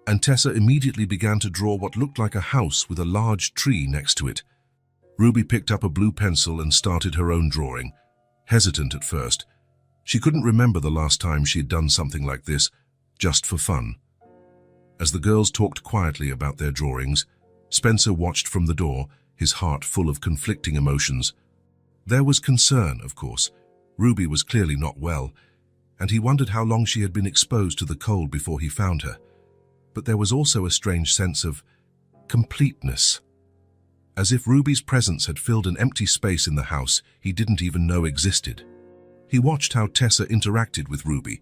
and Tessa immediately began to draw what looked like a house with a large tree next to it. Ruby picked up a blue pencil and started her own drawing, hesitant at first. She couldn't remember the last time she had done something like this, just for fun. As the girls talked quietly about their drawings, Spencer watched from the door, his heart full of conflicting emotions. There was concern, of course. Ruby was clearly not well, and he wondered how long she had been exposed to the cold before he found her. But there was also a strange sense of completeness, as if Ruby's presence had filled an empty space in the house he didn't even know existed. He watched how Tessa interacted with Ruby,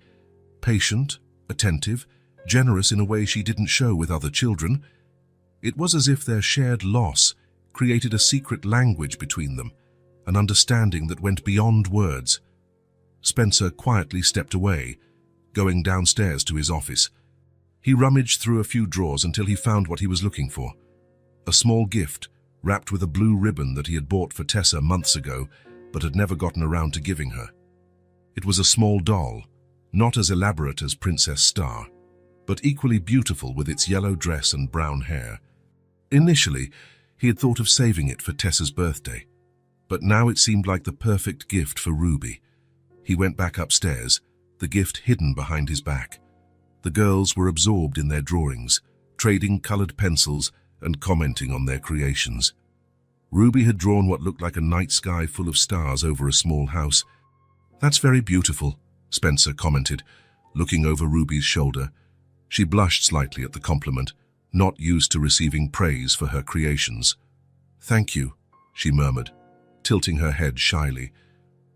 patient, attentive, generous in a way she didn't show with other children. It was as if their shared loss created a secret language between them, an understanding that went beyond words. Spencer quietly stepped away, going downstairs to his office. He rummaged through a few drawers until he found what he was looking for. A small gift, wrapped with a blue ribbon that he had bought for Tessa months ago, but had never gotten around to giving her. It was a small doll, not as elaborate as Princess Star, but equally beautiful with its yellow dress and brown hair. Initially, he had thought of saving it for Tessa's birthday, but now it seemed like the perfect gift for Ruby. He went back upstairs, the gift hidden behind his back. The girls were absorbed in their drawings, trading colored pencils and commenting on their creations. Ruby had drawn what looked like a night sky full of stars over a small house. "That's very beautiful," Spencer commented, looking over Ruby's shoulder. She blushed slightly at the compliment, not used to receiving praise for her creations. "Thank you," she murmured, tilting her head shyly.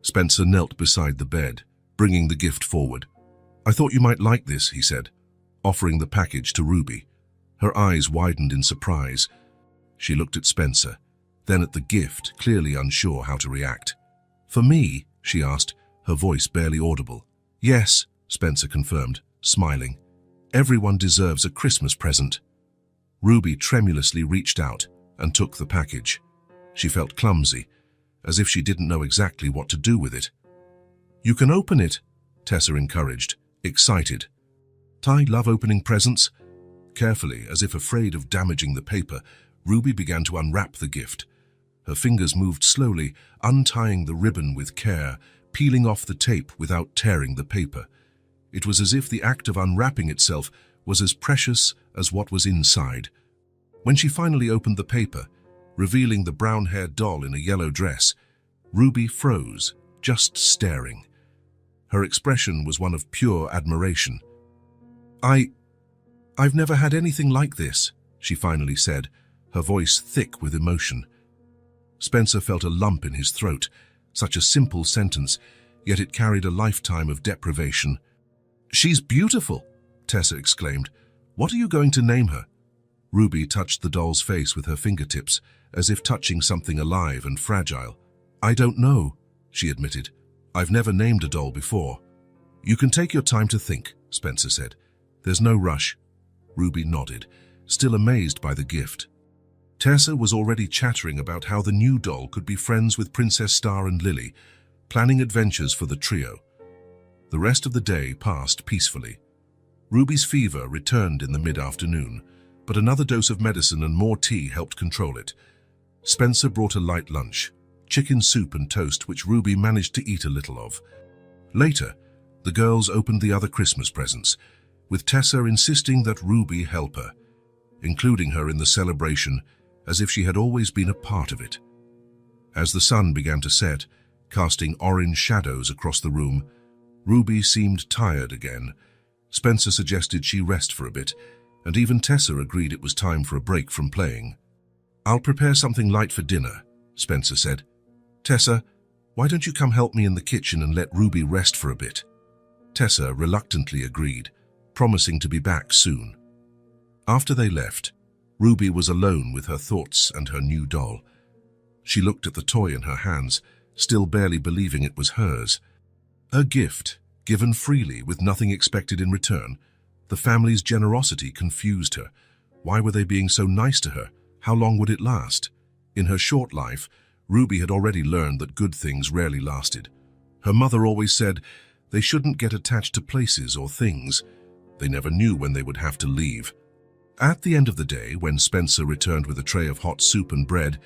Spencer knelt beside the bed, bringing the gift forward. "I thought you might like this," he said, offering the package to Ruby. Her eyes widened in surprise. She looked at Spencer, then at the gift, clearly unsure how to react. "For me?" she asked, her voice barely audible. "Yes," Spencer confirmed, smiling. "Everyone deserves a Christmas present." Ruby tremulously reached out and took the package. She felt clumsy, as if she didn't know exactly what to do with it. "You can open it," Tessa encouraged, excited. "I love opening presents." Carefully, as if afraid of damaging the paper, Ruby began to unwrap the gift. Her fingers moved slowly, untying the ribbon with care, peeling off the tape without tearing the paper. It was as if the act of unwrapping itself was as precious as what was inside. When she finally opened the paper, revealing the brown-haired doll in a yellow dress, Ruby froze, just staring. Her expression was one of pure admiration. I've never had anything like this," she finally said, her voice thick with emotion. Spencer felt a lump in his throat. Such a simple sentence, yet it carried a lifetime of deprivation. "She's beautiful," Tessa exclaimed. "What are you going to name her?" Ruby touched the doll's face with her fingertips, as if touching something alive and fragile. "I don't know," she admitted. "I've never named a doll before." "You can take your time to think," Spencer said. "There's no rush." Ruby nodded, still amazed by the gift. Tessa was already chattering about how the new doll could be friends with Princess Star and Lily, planning adventures for the trio. The rest of the day passed peacefully. Ruby's fever returned in the mid-afternoon, but another dose of medicine and more tea helped control it. Spencer brought a light lunch, chicken soup and toast, which Ruby managed to eat a little of. Later, the girls opened the other Christmas presents, with Tessa insisting that Ruby help her, including her in the celebration as if she had always been a part of it. As the sun began to set, casting orange shadows across the room, Ruby seemed tired again. Spencer suggested she rest for a bit, and even Tessa agreed it was time for a break from playing. "I'll prepare something light for dinner," Spencer said. "Tessa, why don't you come help me in the kitchen and let Ruby rest for a bit?" Tessa reluctantly agreed, promising to be back soon. After they left, Ruby was alone with her thoughts and her new doll. She looked at the toy in her hands, still barely believing it was hers. A gift, given freely with nothing expected in return. The family's generosity confused her. Why were they being so nice to her? How long would it last? In her short life, Ruby had already learned that good things rarely lasted. Her mother always said they shouldn't get attached to places or things. They never knew when they would have to leave. At the end of the day, when Spencer returned with a tray of hot soup and bread,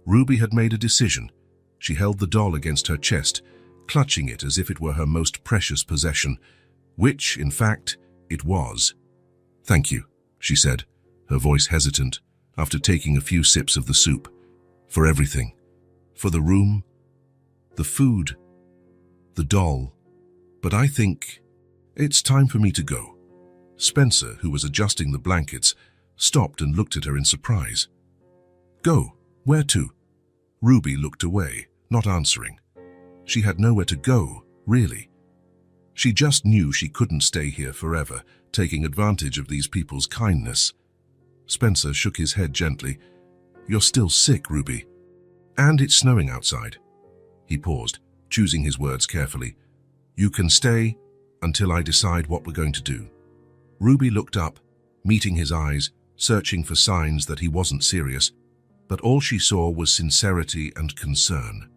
Ruby had made a decision. She held the doll against her chest, clutching it as if it were her most precious possession, which, in fact, it was. "Thank you," she said, her voice hesitant, after taking a few sips of the soup. "For everything. For the room, the food, the doll. But I think it's time for me to go." Spencer, who was adjusting the blankets, stopped and looked at her in surprise. "Go? Where to?" Ruby looked away, not answering. She had nowhere to go, really. She just knew she couldn't stay here forever, taking advantage of these people's kindness. Spencer shook his head gently. "You're still sick, Ruby. And it's snowing outside." He paused, choosing his words carefully. "You can stay until I decide what we're going to do." Ruby looked up, meeting his eyes, searching for signs that he wasn't serious, but all she saw was sincerity and concern.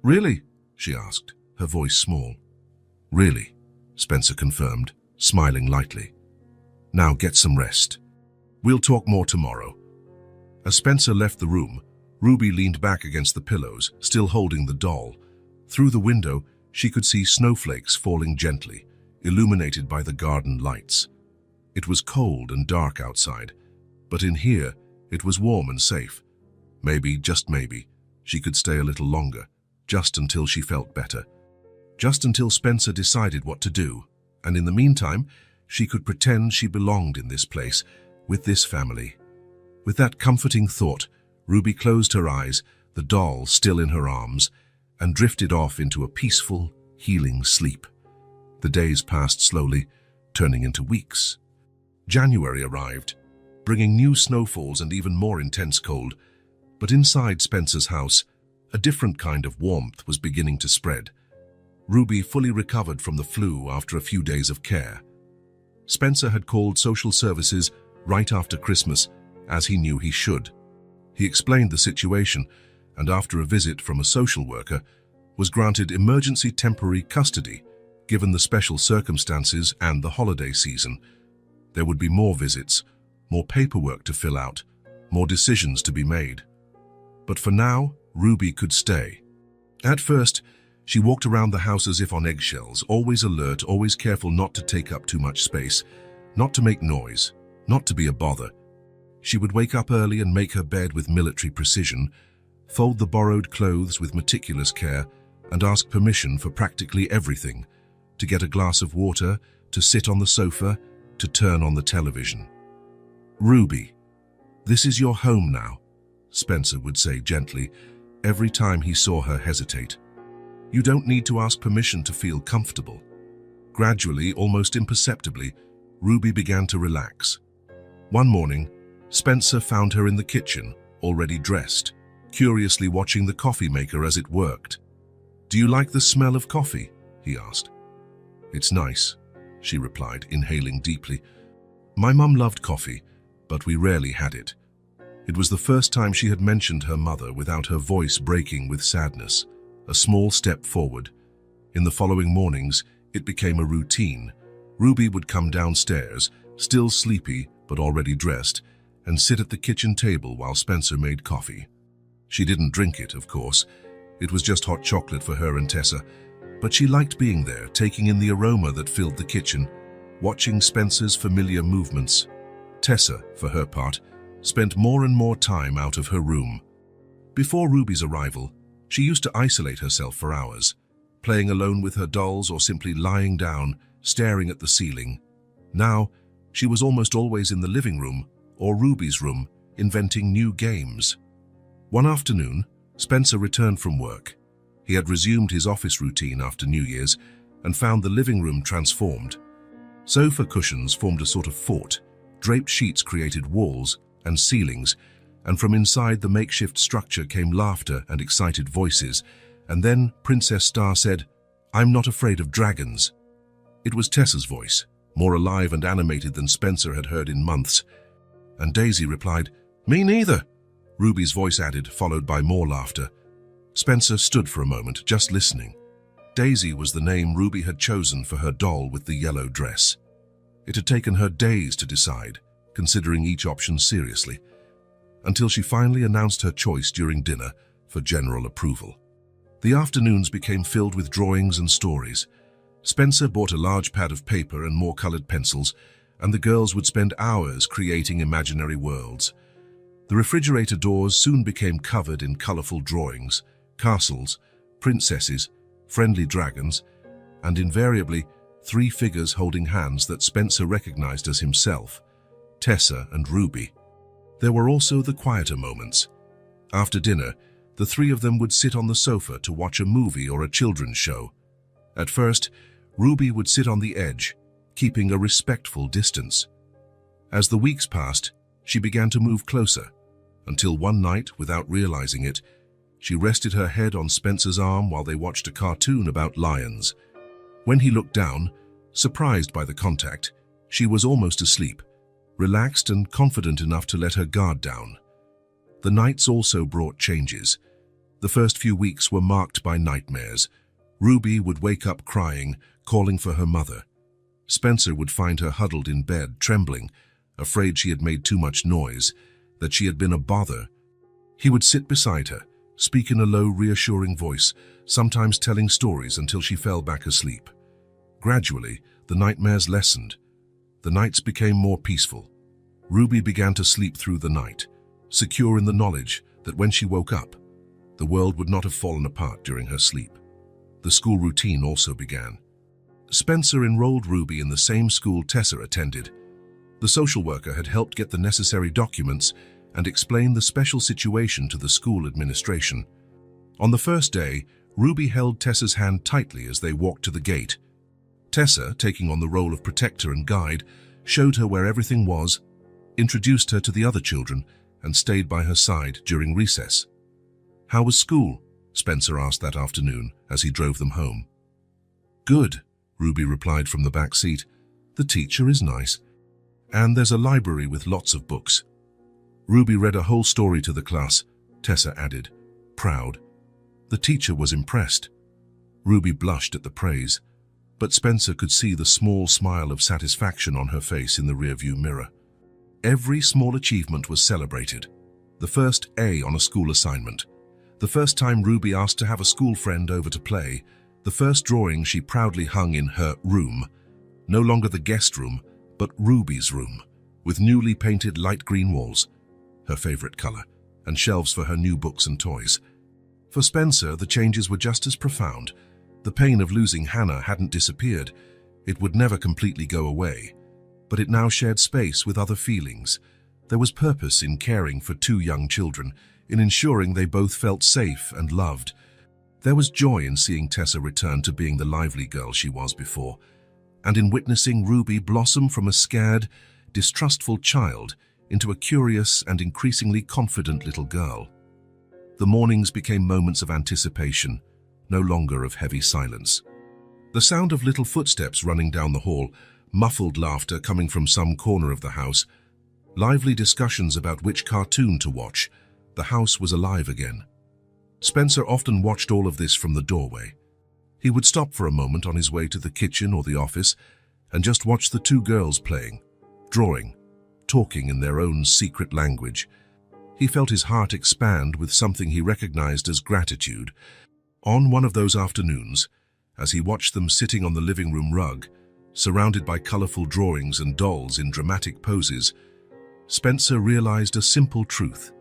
"Really?" she asked, her voice small. "Really," Spencer confirmed, smiling lightly. "Now get some rest. We'll talk more tomorrow." As Spencer left the room, Ruby leaned back against the pillows, still holding the doll. Through the window, she could see snowflakes falling gently, illuminated by the garden lights. It was cold and dark outside, but in here, it was warm and safe. Maybe, just maybe, she could stay a little longer, just until she felt better. Just until Spencer decided what to do, and in the meantime, she could pretend she belonged in this place, with this family. With that comforting thought, Ruby closed her eyes, the doll still in her arms, and drifted off into a peaceful, healing sleep. The days passed slowly, turning into weeks. January arrived, bringing new snowfalls and even more intense cold, but inside Spencer's house, a different kind of warmth was beginning to spread. Ruby fully recovered from the flu after a few days of care. Spencer had called social services right after Christmas, as he knew he should. He explained the situation, and after a visit from a social worker, was granted emergency temporary custody, given the special circumstances and the holiday season. There would be more visits, more paperwork to fill out, more decisions to be made. But for now, Ruby could stay. At first, she walked around the house as if on eggshells, always alert, always careful not to take up too much space, not to make noise, not to be a bother. She would wake up early and make her bed with military precision, fold the borrowed clothes with meticulous care, and ask permission for practically everything, to get a glass of water, to sit on the sofa, to turn on the television. "Ruby, this is your home now," Spencer would say gently, every time he saw her hesitate. "You don't need to ask permission to feel comfortable." Gradually, almost imperceptibly, Ruby began to relax. One morning, Spencer found her in the kitchen, already dressed, curiously watching the coffee maker as it worked. "Do you like the smell of coffee?" he asked. "It's nice," she replied, inhaling deeply. "My mum loved coffee, but we rarely had it." It was the first time she had mentioned her mother without her voice breaking with sadness. A small step forward. In the following mornings, it became a routine. Ruby would come downstairs, still sleepy but already dressed, and sit at the kitchen table while Spencer made coffee. She didn't drink it, of course. It was just hot chocolate for her and Tessa, but she liked being there, taking in the aroma that filled the kitchen, watching Spencer's familiar movements. Tessa, for her part, spent more and more time out of her room. Before Ruby's arrival, she used to isolate herself for hours, playing alone with her dolls or simply lying down, staring at the ceiling. Now, she was almost always in the living room or Ruby's room, inventing new games. One afternoon, Spencer returned from work. He had resumed his office routine after New Year's and found the living room transformed. Sofa cushions formed a sort of fort, draped sheets created walls and ceilings, and from inside the makeshift structure came laughter and excited voices. And then Princess Star said, "I'm not afraid of dragons." It was Tessa's voice, more alive and animated than Spencer had heard in months. And Daisy replied, "Me neither." Ruby's voice added, followed by more laughter. Spencer stood for a moment, just listening. Daisy was the name Ruby had chosen for her doll with the yellow dress. It had taken her days to decide, considering each option seriously, until she finally announced her choice during dinner for general approval. The afternoons became filled with drawings and stories. Spencer bought a large pad of paper and more colored pencils, and the girls would spend hours creating imaginary worlds. The refrigerator doors soon became covered in colorful drawings, castles, princesses, friendly dragons, and invariably 3 figures holding hands that Spencer recognized as himself, Tessa and Ruby. There were also the quieter moments. After dinner, the 3 of them would sit on the sofa to watch a movie or a children's show. At first, Ruby would sit on the edge, keeping a respectful distance. As the weeks passed, she began to move closer, until one night, without realizing it, she rested her head on Spencer's arm while they watched a cartoon about lions. When he looked down, surprised by the contact, she was almost asleep, relaxed and confident enough to let her guard down. The nights also brought changes. The first few weeks were marked by nightmares. Ruby would wake up crying, calling for her mother. Spencer would find her huddled in bed, trembling, afraid she had made too much noise, that she had been a bother. He would sit beside her, speak in a low, reassuring voice, sometimes telling stories until she fell back asleep. Gradually, the nightmares lessened. The nights became more peaceful. Ruby began to sleep through the night, secure in the knowledge that when she woke up, the world would not have fallen apart during her sleep. The school routine also began. Spencer enrolled Ruby in the same school Tessa attended. The social worker had helped get the necessary documents and explained the special situation to the school administration. On the first day, Ruby held Tessa's hand tightly as they walked to the gate. Tessa, taking on the role of protector and guide, showed her where everything was, introduced her to the other children, and stayed by her side during recess. "How was school?" Spencer asked that afternoon as he drove them home. Good, Ruby replied from the back seat. The teacher is nice. And there's a library with lots of books. Ruby read a whole story to the class, Tessa added, proud. The teacher was impressed. Ruby blushed at the praise, but Spencer could see the small smile of satisfaction on her face in the rearview mirror. Every small achievement was celebrated. The first A on a school assignment. The first time Ruby asked to have a school friend over to play. The first drawing she proudly hung in her room. No longer the guest room, but Ruby's room, with newly painted light green walls, her favorite color, and shelves for her new books and toys. For Spencer, the changes were just as profound. The pain of losing Hannah hadn't disappeared. It would never completely go away, but it now shared space with other feelings. There was purpose in caring for two young children, in ensuring they both felt safe and loved. There was joy in seeing Tessa return to being the lively girl she was before, and in witnessing Ruby blossom from a scared, distrustful child into a curious and increasingly confident little girl. The mornings became moments of anticipation, no longer of heavy silence. The sound of little footsteps running down the hall, muffled laughter coming from some corner of the house, lively discussions about which cartoon to watch. The house was alive again. Spencer often watched all of this from the doorway. He would stop for a moment on his way to the kitchen or the office and just watch the two girls playing, drawing, talking in their own secret language. He felt his heart expand with something he recognized as gratitude. On one of those afternoons, as he watched them sitting on the living room rug, surrounded by colorful drawings and dolls in dramatic poses, Spencer realized a simple truth.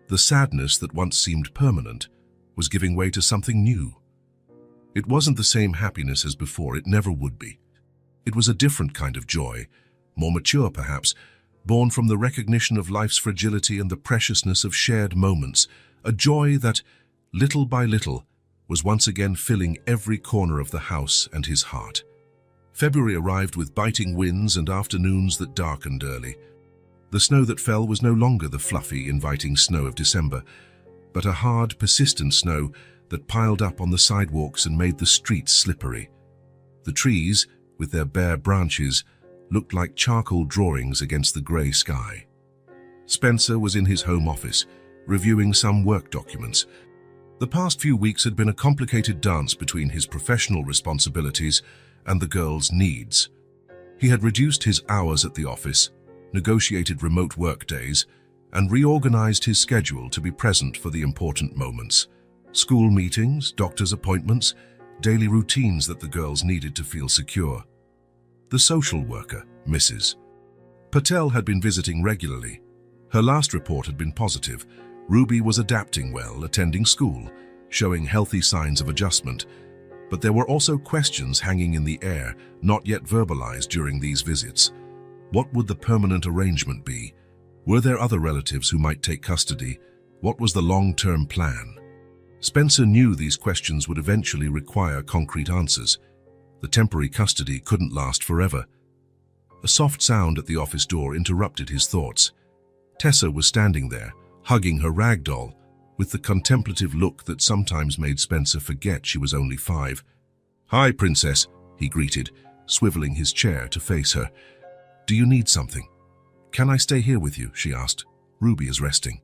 The sadness that once seemed permanent was giving way to something new. It wasn't the same happiness as before, it never would be. It was a different kind of joy, more mature perhaps, born from the recognition of life's fragility and the preciousness of shared moments, a joy that, little by little, was once again filling every corner of the house and his heart. February arrived with biting winds and afternoons that darkened early. The snow that fell was no longer the fluffy, inviting snow of December, but a hard, persistent snow that piled up on the sidewalks and made the streets slippery. The trees, with their bare branches, looked like charcoal drawings against the grey sky. Spencer was in his home office, reviewing some work documents. The past few weeks had been a complicated dance between his professional responsibilities and the girls' needs. He had reduced his hours at the office, negotiated remote work days, and reorganized his schedule to be present for the important moments. School meetings, doctor's appointments, daily routines that the girls needed to feel secure. The social worker, Mrs. Patel, had been visiting regularly. Her last report had been positive. Ruby was adapting well, attending school, showing healthy signs of adjustment. But there were also questions hanging in the air, not yet verbalized during these visits. What would the permanent arrangement be? Were there other relatives who might take custody? What was the long-term plan? Spencer knew these questions would eventually require concrete answers. The temporary custody couldn't last forever. A soft sound at the office door interrupted his thoughts. Tessa was standing there, hugging her rag doll, with the contemplative look that sometimes made Spencer forget she was only 5. "Hi, Princess," he greeted, swiveling his chair to face her. "Do you need something?" "Can I stay here with you?" she asked. "Ruby is resting."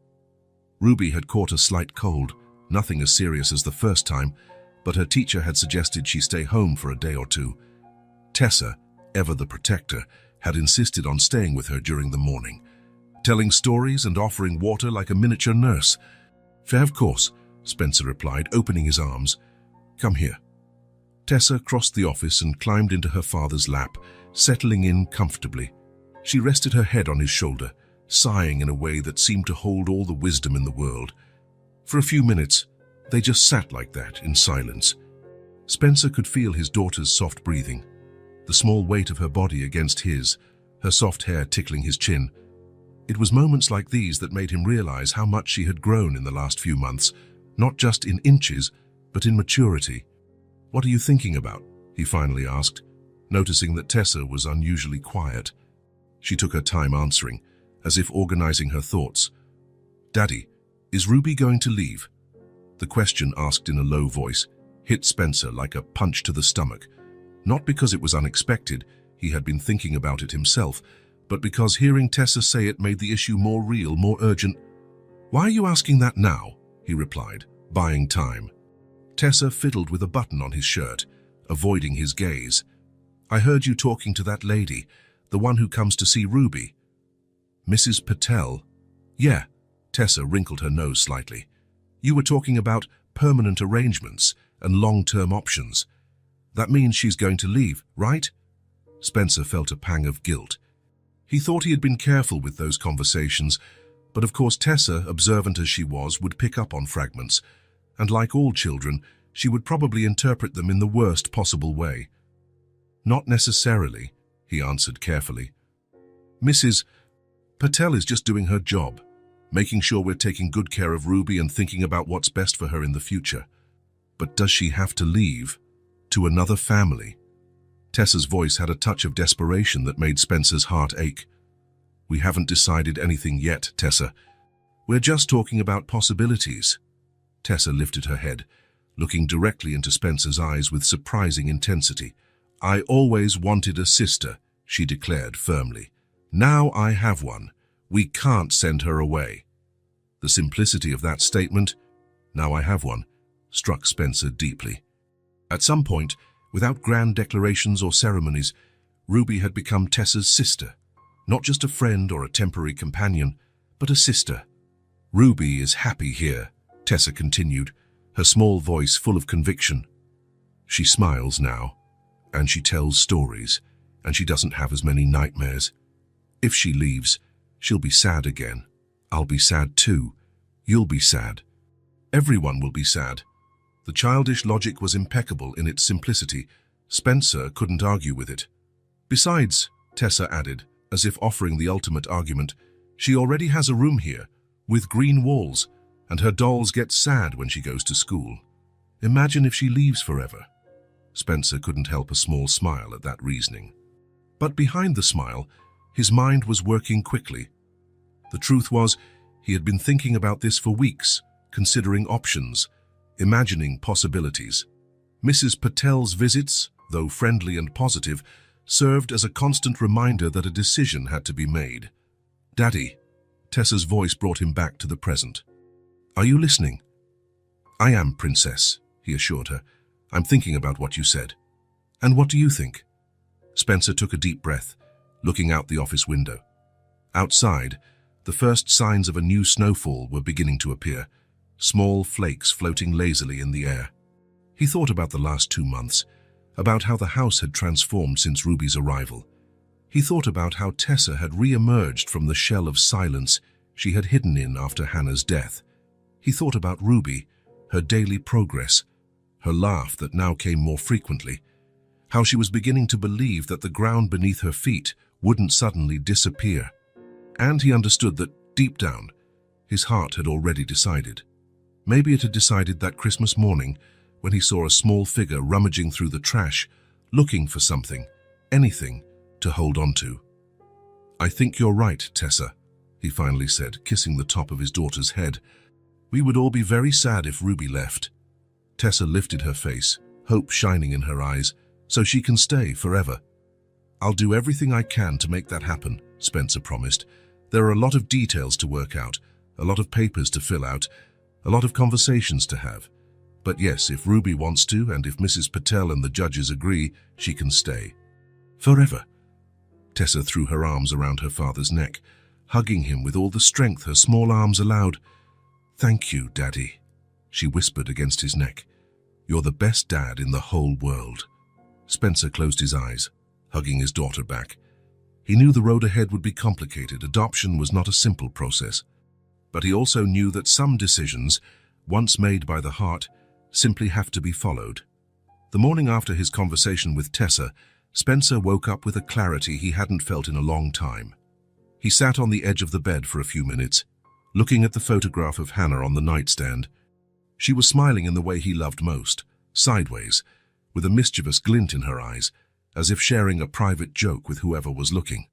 Ruby had caught a slight cold, nothing as serious as the first time, but her teacher had suggested she stay home for a day or two. Tessa, ever the protector, had insisted on staying with her during the morning, telling stories and offering water like a miniature nurse. "Fair, of course," Spencer replied, opening his arms. "Come here." Tessa crossed the office and climbed into her father's lap, settling in comfortably. She rested her head on his shoulder, sighing in a way that seemed to hold all the wisdom in the world. For a few minutes, they just sat like that, in silence. Spencer could feel his daughter's soft breathing, the small weight of her body against his, her soft hair tickling his chin. It was moments like these that made him realize how much she had grown in the last few months, not just in inches, but in maturity. "What are you thinking about?" he finally asked, noticing that Tessa was unusually quiet. She took her time answering, as if organizing her thoughts. "Daddy, is Ruby going to leave?" The question, asked in a low voice, hit Spencer like a punch to the stomach. Not because it was unexpected, he had been thinking about it himself, but because hearing Tessa say it made the issue more real, more urgent. "Why are you asking that now?" he replied, buying time. Tessa fiddled with a button on his shirt, avoiding his gaze. "I heard you talking to that lady, the one who comes to see Ruby." "Mrs. Patel?" "Yeah." Tessa wrinkled her nose slightly. "You were talking about permanent arrangements and long-term options. That means she's going to leave, right?" Spencer felt a pang of guilt. He thought he had been careful with those conversations, but of course Tessa, observant as she was, would pick up on fragments, and like all children, she would probably interpret them in the worst possible way. "Not necessarily," he answered carefully. "Mrs. Patel is just doing her job, making sure we're taking good care of Ruby and thinking about what's best for her in the future. But does she have to leave? To another family?" Tessa's voice had a touch of desperation that made Spencer's heart ache. "We haven't decided anything yet, Tessa. We're just talking about possibilities." Tessa lifted her head, looking directly into Spencer's eyes with surprising intensity. "I always wanted a sister," she declared firmly. "Now I have one. We can't send her away." The simplicity of that statement, "now I have one," struck Spencer deeply. At some point, without grand declarations or ceremonies, Ruby had become Tessa's sister. Not just a friend or a temporary companion, but a sister. "Ruby is happy here," Tessa continued, her small voice full of conviction. "She smiles now, and she tells stories, and she doesn't have as many nightmares. If she leaves, she'll be sad again. I'll be sad too. You'll be sad. Everyone will be sad." The childish logic was impeccable in its simplicity. Spencer couldn't argue with it. "Besides," Tessa added, as if offering the ultimate argument, "she already has a room here, with green walls, and her dolls get sad when she goes to school. Imagine if she leaves forever." Spencer couldn't help a small smile at that reasoning. But behind the smile, his mind was working quickly. The truth was, he had been thinking about this for weeks, considering options, imagining possibilities. Mrs. Patel's visits, though friendly and positive, served as a constant reminder that a decision had to be made. "Daddy," Tessa's voice brought him back to the present. "Are you listening?" "I am, Princess," he assured her. "I'm thinking about what you said." "And what do you think?" Spencer took a deep breath, looking out the office window. Outside, the first signs of a new snowfall were beginning to appear, small flakes floating lazily in the air. He thought about the last 2 months, about how the house had transformed since Ruby's arrival. He thought about how Tessa had re-emerged from the shell of silence she had hidden in after Hannah's death. He thought about Ruby, her daily progress, her laugh that now came more frequently, how she was beginning to believe that the ground beneath her feet wouldn't suddenly disappear. And he understood that, deep down, his heart had already decided. Maybe it had decided that Christmas morning when he saw a small figure rummaging through the trash, looking for something, anything, to hold on to. "I think you're right, Tessa," he finally said, kissing the top of his daughter's head. "We would all be very sad if Ruby left." Tessa lifted her face, hope shining in her eyes, "So she can stay forever." "I'll do everything I can to make that happen," Spencer promised. "There are a lot of details to work out, a lot of papers to fill out, a lot of conversations to have. But yes, if Ruby wants to, and if Mrs. Patel and the judges agree, she can stay. Forever." Tessa threw her arms around her father's neck, hugging him with all the strength her small arms allowed. "Thank you, Daddy," she whispered against his neck. "You're the best dad in the whole world." Spencer closed his eyes, hugging his daughter back. He knew the road ahead would be complicated. Adoption was not a simple process. But he also knew that some decisions, once made by the heart, simply have to be followed. The morning after his conversation with Tessa, Spencer woke up with a clarity he hadn't felt in a long time. He sat on the edge of the bed for a few minutes, looking at the photograph of Hannah on the nightstand. She was smiling in the way he loved most, sideways, with a mischievous glint in her eyes, as if sharing a private joke with whoever was looking.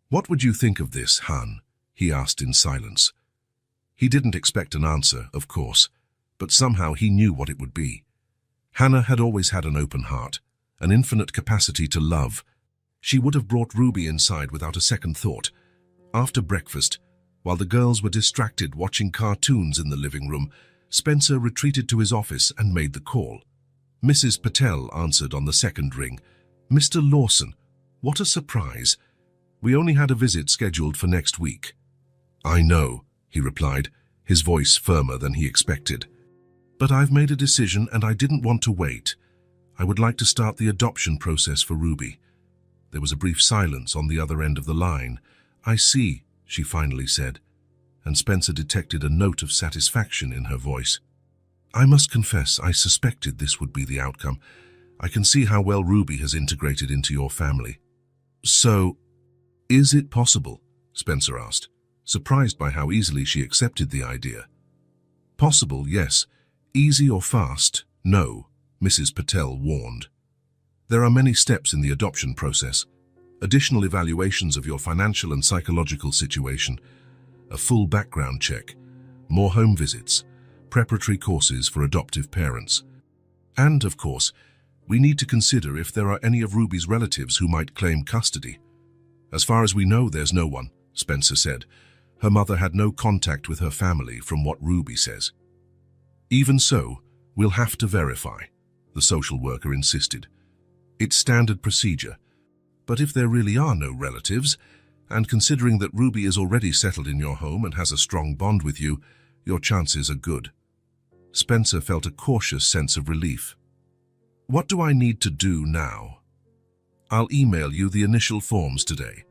"What would you think of this, Han?" he asked in silence. He didn't expect an answer, of course, but somehow he knew what it would be. Hannah had always had an open heart, an infinite capacity to love. She would have brought Ruby inside without a second thought. After breakfast, while the girls were distracted watching cartoons in the living room, Spencer retreated to his office and made the call. Mrs. Patel answered on the second ring. "Mr. Lawson, what a surprise. We only had a visit scheduled for next week." "I know," he replied, his voice firmer than he expected. "But I've made a decision and I didn't want to wait. I would like to start the adoption process for Ruby." There was a brief silence on the other end of the line. "I see," she finally said, and Spencer detected a note of satisfaction in her voice. "I must confess, I suspected this would be the outcome. I can see how well Ruby has integrated into your family." "So, is it possible?" Spencer asked, surprised by how easily she accepted the idea. "Possible, yes. Easy or fast, no," Mrs. Patel warned. "There are many steps in the adoption process. Additional evaluations of your financial and psychological situation, a full background check, more home visits, preparatory courses for adoptive parents. And, of course, we need to consider if there are any of Ruby's relatives who might claim custody. As far as we know, there's no one," Spencer said. "Her mother had no contact with her family from what Ruby says." "Even so, we'll have to verify," the social worker insisted. "It's standard procedure. But if there really are no relatives, and considering that Ruby is already settled in your home and has a strong bond with you, your chances are good." Spencer felt a cautious sense of relief. "What do I need to do now?" "I'll email you the initial forms today.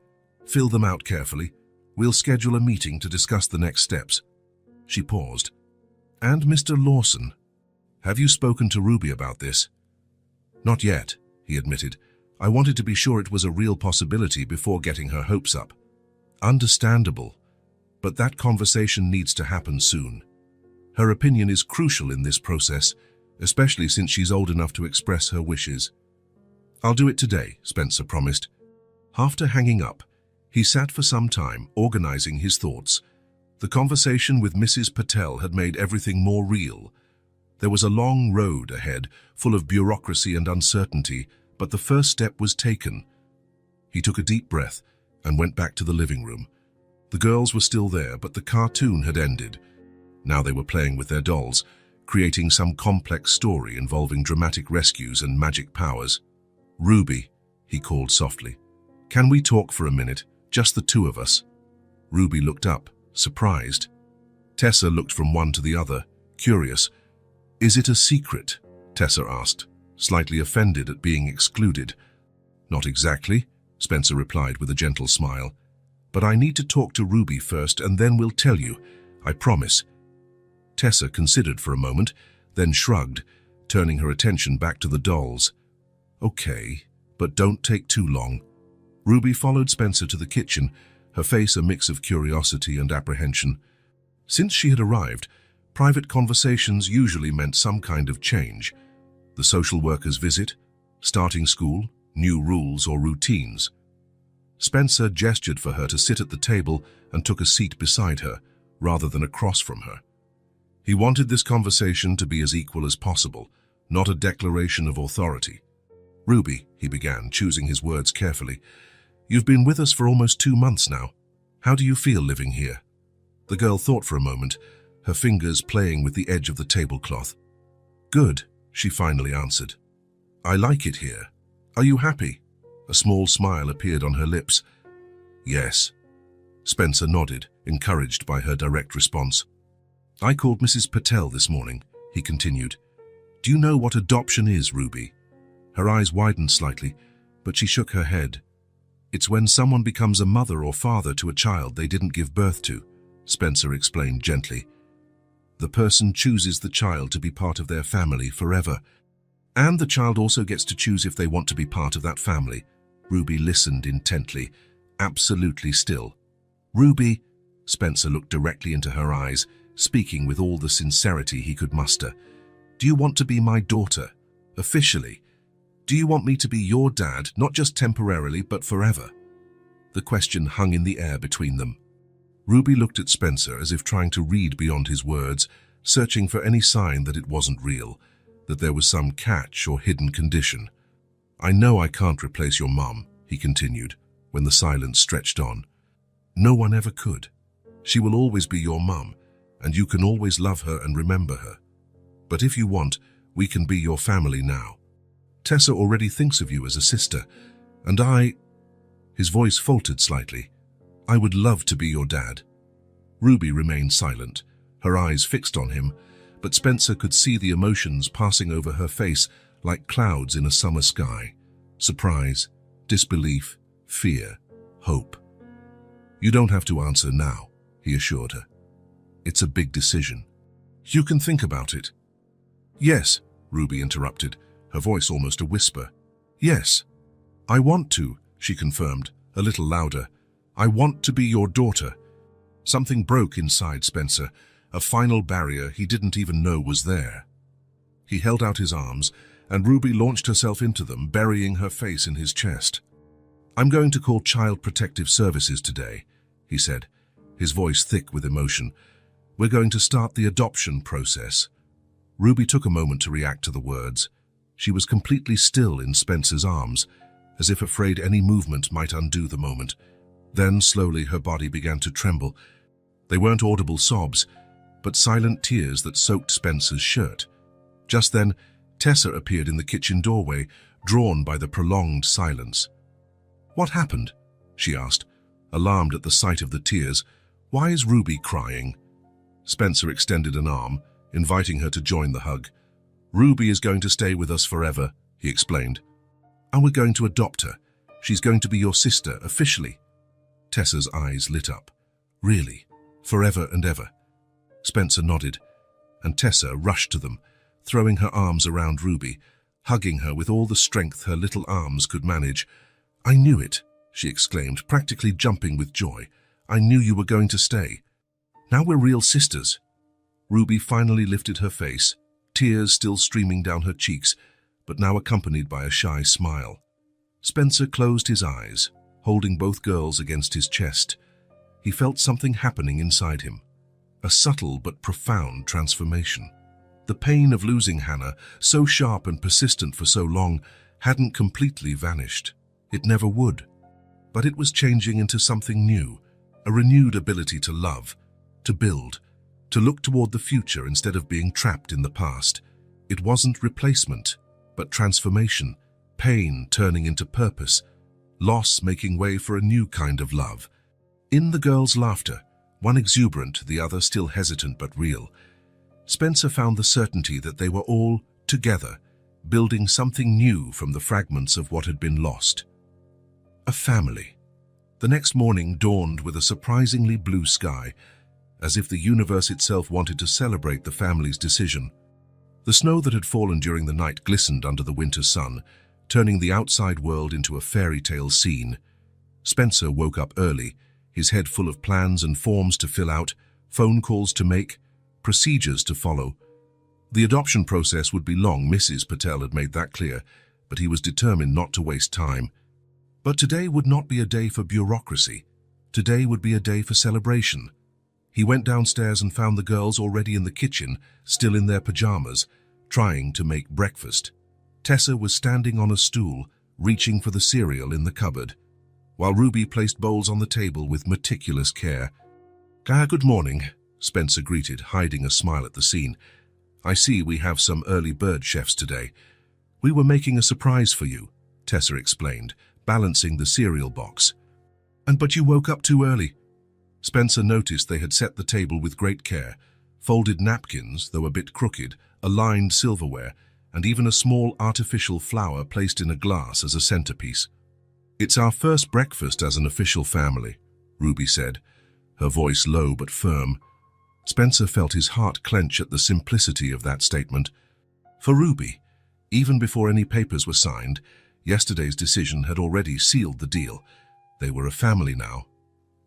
Fill them out carefully. We'll schedule a meeting to discuss the next steps." She paused. "And Mr. Lawson, have you spoken to Ruby about this?" "Not yet," he admitted. "I wanted to be sure it was a real possibility before getting her hopes up." "Understandable. But that conversation needs to happen soon. Her opinion is crucial in this process, especially since she's old enough to express her wishes." "I'll do it today," Spencer promised. After hanging up, he sat for some time, organizing his thoughts. The conversation with Mrs. Patel had made everything more real. There was a long road ahead, full of bureaucracy and uncertainty, but the first step was taken. He took a deep breath and went back to the living room. The girls were still there, but the cartoon had ended. Now they were playing with their dolls, creating some complex story involving dramatic rescues and magic powers. "Ruby," he called softly, "can we talk for a minute, just the two of us?" Ruby looked up, surprised. Tessa looked from one to the other, curious. "Is it a secret?" Tessa asked, slightly offended at being excluded. "Not exactly," Spencer replied with a gentle smile. "But I need to talk to Ruby first and then we'll tell you, I promise." Tessa considered for a moment, then shrugged, turning her attention back to the dolls. "Okay, but don't take too long." Ruby followed Spencer to the kitchen, her face a mix of curiosity and apprehension. Since she had arrived, private conversations usually meant some kind of change. The social worker's visit, starting school, new rules or routines. Spencer gestured for her to sit at the table and took a seat beside her, rather than across from her. He wanted this conversation to be as equal as possible, not a declaration of authority. "Ruby," he began, choosing his words carefully, "you've been with us for almost 2 months now. How do you feel living here?" The girl thought for a moment, her fingers playing with the edge of the tablecloth. "Good," she finally answered. "I like it here. Are you happy?" A small smile appeared on her lips. "Yes." Spencer nodded, encouraged by her direct response. "I called Mrs. Patel this morning," he continued. "Do you know what adoption is, Ruby?" Her eyes widened slightly, but she shook her head. "It's when someone becomes a mother or father to a child they didn't give birth to," Spencer explained gently. "The person chooses the child to be part of their family forever. And the child also gets to choose if they want to be part of that family." Ruby listened intently, absolutely still. "Ruby," Spencer looked directly into her eyes, speaking with all the sincerity he could muster. "Do you want to be my daughter? Officially? Do you want me to be your dad, not just temporarily, but forever?" The question hung in the air between them. Ruby looked at Spencer as if trying to read beyond his words, searching for any sign that it wasn't real, that there was some catch or hidden condition. I know I can't replace your mum, he continued, when the silence stretched on. No one ever could. She will always be your mum, and you can always love her and remember her. But if you want, we can be your family now. Tessa already thinks of you as a sister, and His voice faltered slightly. I would love to be your dad. Ruby remained silent, her eyes fixed on him, but Spencer could see the emotions passing over her face like clouds in a summer sky. Surprise, disbelief, fear, hope. You don't have to answer now, he assured her. It's a big decision. You can think about it. Yes, Ruby interrupted, her voice almost a whisper. Yes. I want to, she confirmed, a little louder. I want to be your daughter. Something broke inside Spencer, a final barrier he didn't even know was there. He held out his arms, and Ruby launched herself into them, burying her face in his chest. I'm going to call Child Protective Services today, he said, his voice thick with emotion. We're going to start the adoption process. Ruby took a moment to react to the words. She was completely still in Spencer's arms, as if afraid any movement might undo the moment. Then, slowly, her body began to tremble. They weren't audible sobs, but silent tears that soaked Spencer's shirt. Just then, Tessa appeared in the kitchen doorway, drawn by the prolonged silence. What happened? She asked, alarmed at the sight of the tears. Why is Ruby crying? Spencer extended an arm, inviting her to join the hug. Ruby is going to stay with us forever, he explained. And we're going to adopt her. She's going to be your sister, officially. Tessa's eyes lit up. Really? Forever and ever? Spencer nodded, and Tessa rushed to them, throwing her arms around Ruby, hugging her with all the strength her little arms could manage. I knew it, she exclaimed, practically jumping with joy. I knew you were going to stay. Now we're real sisters. Ruby finally lifted her face, tears still streaming down her cheeks, but now accompanied by a shy smile. Spencer closed his eyes, holding both girls against his chest. He felt something happening inside him, a subtle but profound transformation. The pain of losing Hannah, so sharp and persistent for so long, hadn't completely vanished. It never would. But it was changing into something new, a renewed ability to love, to build, to look toward the future instead of being trapped in the past. It wasn't replacement, but transformation, pain turning into purpose, loss making way for a new kind of love. In the girls' laughter, one exuberant, the other still hesitant but real, Spencer found the certainty that they were all together, building something new from the fragments of what had been lost. A family. The next morning dawned with a surprisingly blue sky, as if the universe itself wanted to celebrate the family's decision. The snow that had fallen during the night glistened under the winter sun, turning the outside world into a fairy tale scene. Spencer woke up early, his head full of plans and forms to fill out, phone calls to make, procedures to follow. The adoption process would be long, Mrs. Patel had made that clear, but he was determined not to waste time. But today would not be a day for bureaucracy. Today would be a day for celebration. He went downstairs and found the girls already in the kitchen, still in their pajamas, trying to make breakfast. Tessa was standing on a stool, reaching for the cereal in the cupboard, while Ruby placed bowls on the table with meticulous care. Good morning, Spencer greeted, hiding a smile at the scene. I see we have some early bird chefs today. We were making a surprise for you, Tessa explained, balancing the cereal box. But you woke up too early. Spencer noticed they had set the table with great care, folded napkins, though a bit crooked, aligned silverware, and even a small artificial flower placed in a glass as a centerpiece. It's our first breakfast as an official family, Ruby said, her voice low but firm. Spencer felt his heart clench at the simplicity of that statement. For Ruby, even before any papers were signed, yesterday's decision had already sealed the deal. They were a family now.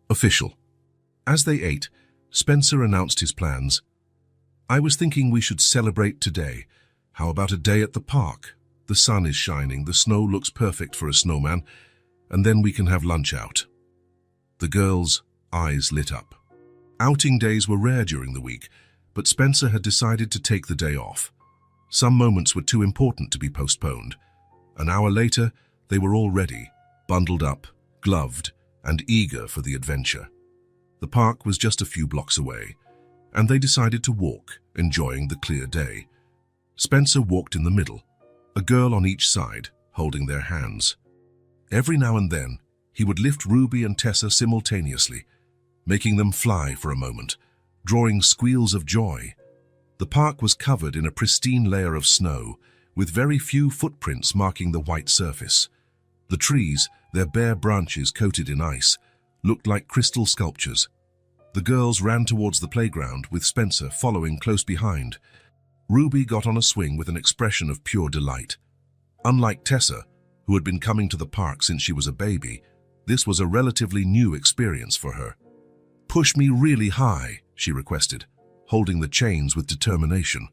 Official. As they ate, Spencer announced his plans. I was thinking we should celebrate today. How about a day at the park? The sun is shining, the snow looks perfect for a snowman, and then we can have lunch out. The girls' eyes lit up. Outing days were rare during the week, but Spencer had decided to take the day off. Some moments were too important to be postponed. An hour later, they were all ready, bundled up, gloved, and eager for the adventure. The park was just a few blocks away, and they decided to walk, enjoying the clear day. Spencer walked in the middle, a girl on each side, holding their hands. Every now and then, he would lift Ruby and Tessa simultaneously, making them fly for a moment, drawing squeals of joy. The park was covered in a pristine layer of snow, with very few footprints marking the white surface. The trees, their bare branches coated in ice, looked like crystal sculptures. The girls ran towards the playground, with Spencer following close behind. Ruby got on a swing with an expression of pure delight. Unlike Tessa, who had been coming to the park since she was a baby, this was a relatively new experience for her. "Push me really high," she requested, holding the chains with determination.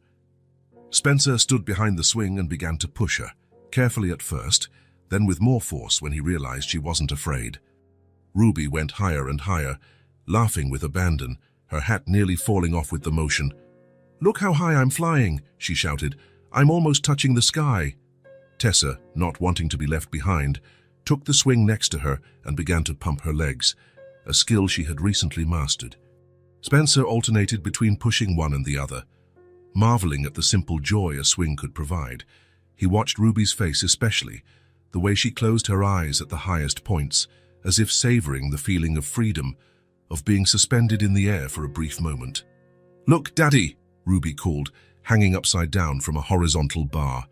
Spencer stood behind the swing and began to push her, carefully at first, then with more force when he realized she wasn't afraid. Ruby went higher and higher, laughing with abandon, her hat nearly falling off with the motion. "Look how high I'm flying," she shouted. "I'm almost touching the sky." Tessa, not wanting to be left behind, took the swing next to her and began to pump her legs, a skill she had recently mastered. Spencer alternated between pushing one and the other, marveling at the simple joy a swing could provide. He watched Ruby's face especially, the way she closed her eyes at the highest points, as if savoring the feeling of freedom, of being suspended in the air for a brief moment. "Look, Daddy!" Ruby called, hanging upside down from a horizontal bar.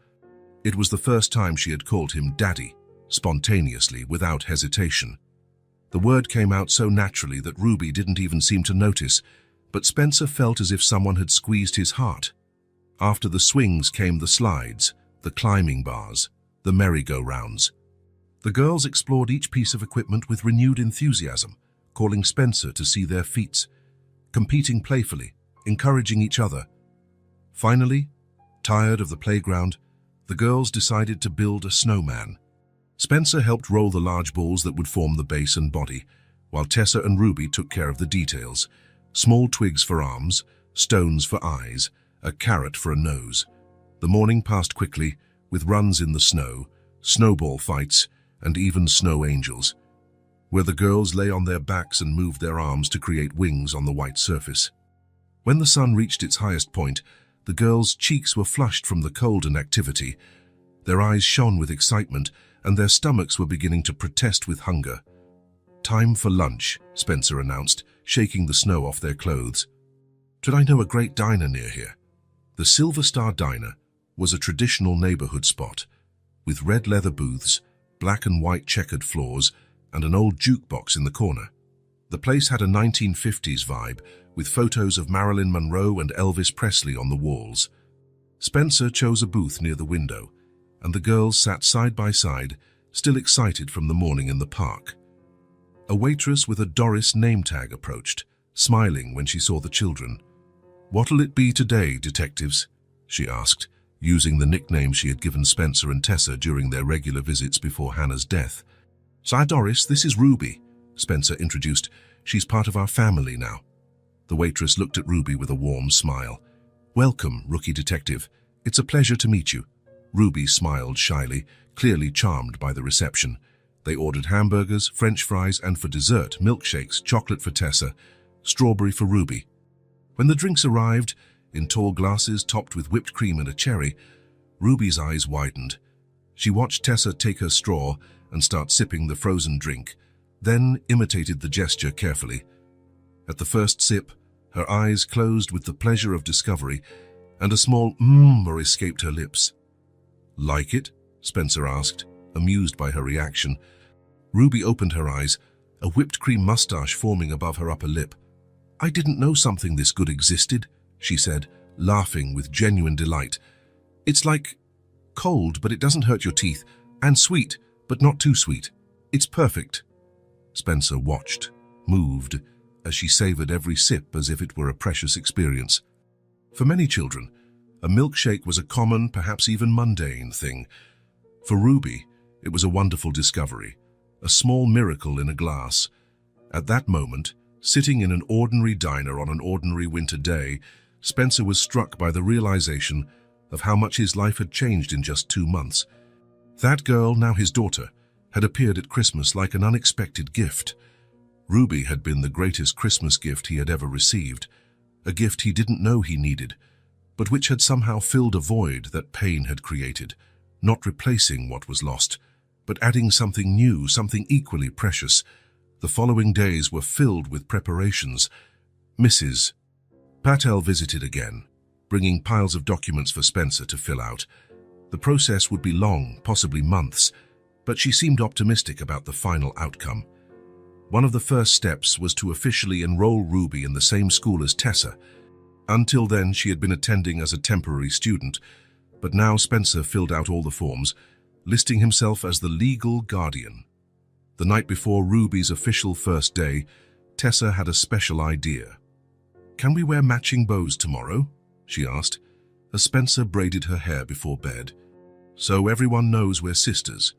It was the first time she had called him Daddy, spontaneously, without hesitation. The word came out so naturally that Ruby didn't even seem to notice, but Spencer felt as if someone had squeezed his heart. After the swings came the slides, the climbing bars, the merry-go-rounds. The girls explored each piece of equipment with renewed enthusiasm, calling Spencer to see their feats, competing playfully, encouraging each other. Finally, tired of the playground, the girls decided to build a snowman. Spencer helped roll the large balls that would form the base and body, while Tessa and Ruby took care of the details: small twigs for arms, stones for eyes, a carrot for a nose. The morning passed quickly, with runs in the snow, snowball fights, and even snow angels, where the girls lay on their backs and moved their arms to create wings on the white surface. When the sun reached its highest point, the girls' cheeks were flushed from the cold and activity. Their eyes shone with excitement, and their stomachs were beginning to protest with hunger. "Time for lunch," Spencer announced, shaking the snow off their clothes. "Should I know a great diner near here?" The Silver Star Diner was a traditional neighborhood spot, with red leather booths, black and white checkered floors, and an old jukebox in the corner. The place had a 1950s vibe, with photos of Marilyn Monroe and Elvis Presley on the walls. Spencer chose a booth near the window, and the girls sat side by side, still excited from the morning in the park. A waitress with a Doris name tag approached, smiling when she saw the children. "What'll it be today, detectives?" she asked, using the nickname she had given Spencer and Tessa during their regular visits before Hannah's death. "Sir Doris, this is Ruby," Spencer introduced. "She's part of our family now." The waitress looked at Ruby with a warm smile. "Welcome, rookie detective. It's a pleasure to meet you." Ruby smiled shyly, clearly charmed by the reception. They ordered hamburgers, French fries, and for dessert, milkshakes, chocolate for Tessa, strawberry for Ruby. When the drinks arrived, in tall glasses topped with whipped cream and a cherry, Ruby's eyes widened. She watched Tessa take her straw and start sipping the frozen drink, then imitated the gesture carefully. At the first sip, her eyes closed with the pleasure of discovery, and a small murmur escaped her lips. "Like it?" Spencer asked, amused by her reaction. Ruby opened her eyes, a whipped cream mustache forming above her upper lip. "I didn't know something this good existed," she said, laughing with genuine delight. "It's like cold, but it doesn't hurt your teeth, and sweet, but not too sweet. It's perfect." Spencer watched, moved, as she savored every sip as if it were a precious experience. For many children, a milkshake was a common, perhaps even mundane thing. For Ruby, it was a wonderful discovery, a small miracle in a glass. At that moment, sitting in an ordinary diner on an ordinary winter day, Spencer was struck by the realization of how much his life had changed in just 2 months. That girl, now his daughter, had appeared at Christmas like an unexpected gift. Ruby had been the greatest Christmas gift he had ever received, a gift he didn't know he needed, but which had somehow filled a void that pain had created, not replacing what was lost, but adding something new, something equally precious. The following days were filled with preparations. Mrs. Patel visited again, bringing piles of documents for Spencer to fill out. The process would be long, possibly months, but she seemed optimistic about the final outcome. One of the first steps was to officially enroll Ruby in the same school as Tessa. Until then, she had been attending as a temporary student, but now Spencer filled out all the forms, listing himself as the legal guardian. The night before Ruby's official first day, Tessa had a special idea. "Can we wear matching bows tomorrow?" she asked, as Spencer braided her hair before bed. "So everyone knows we're sisters."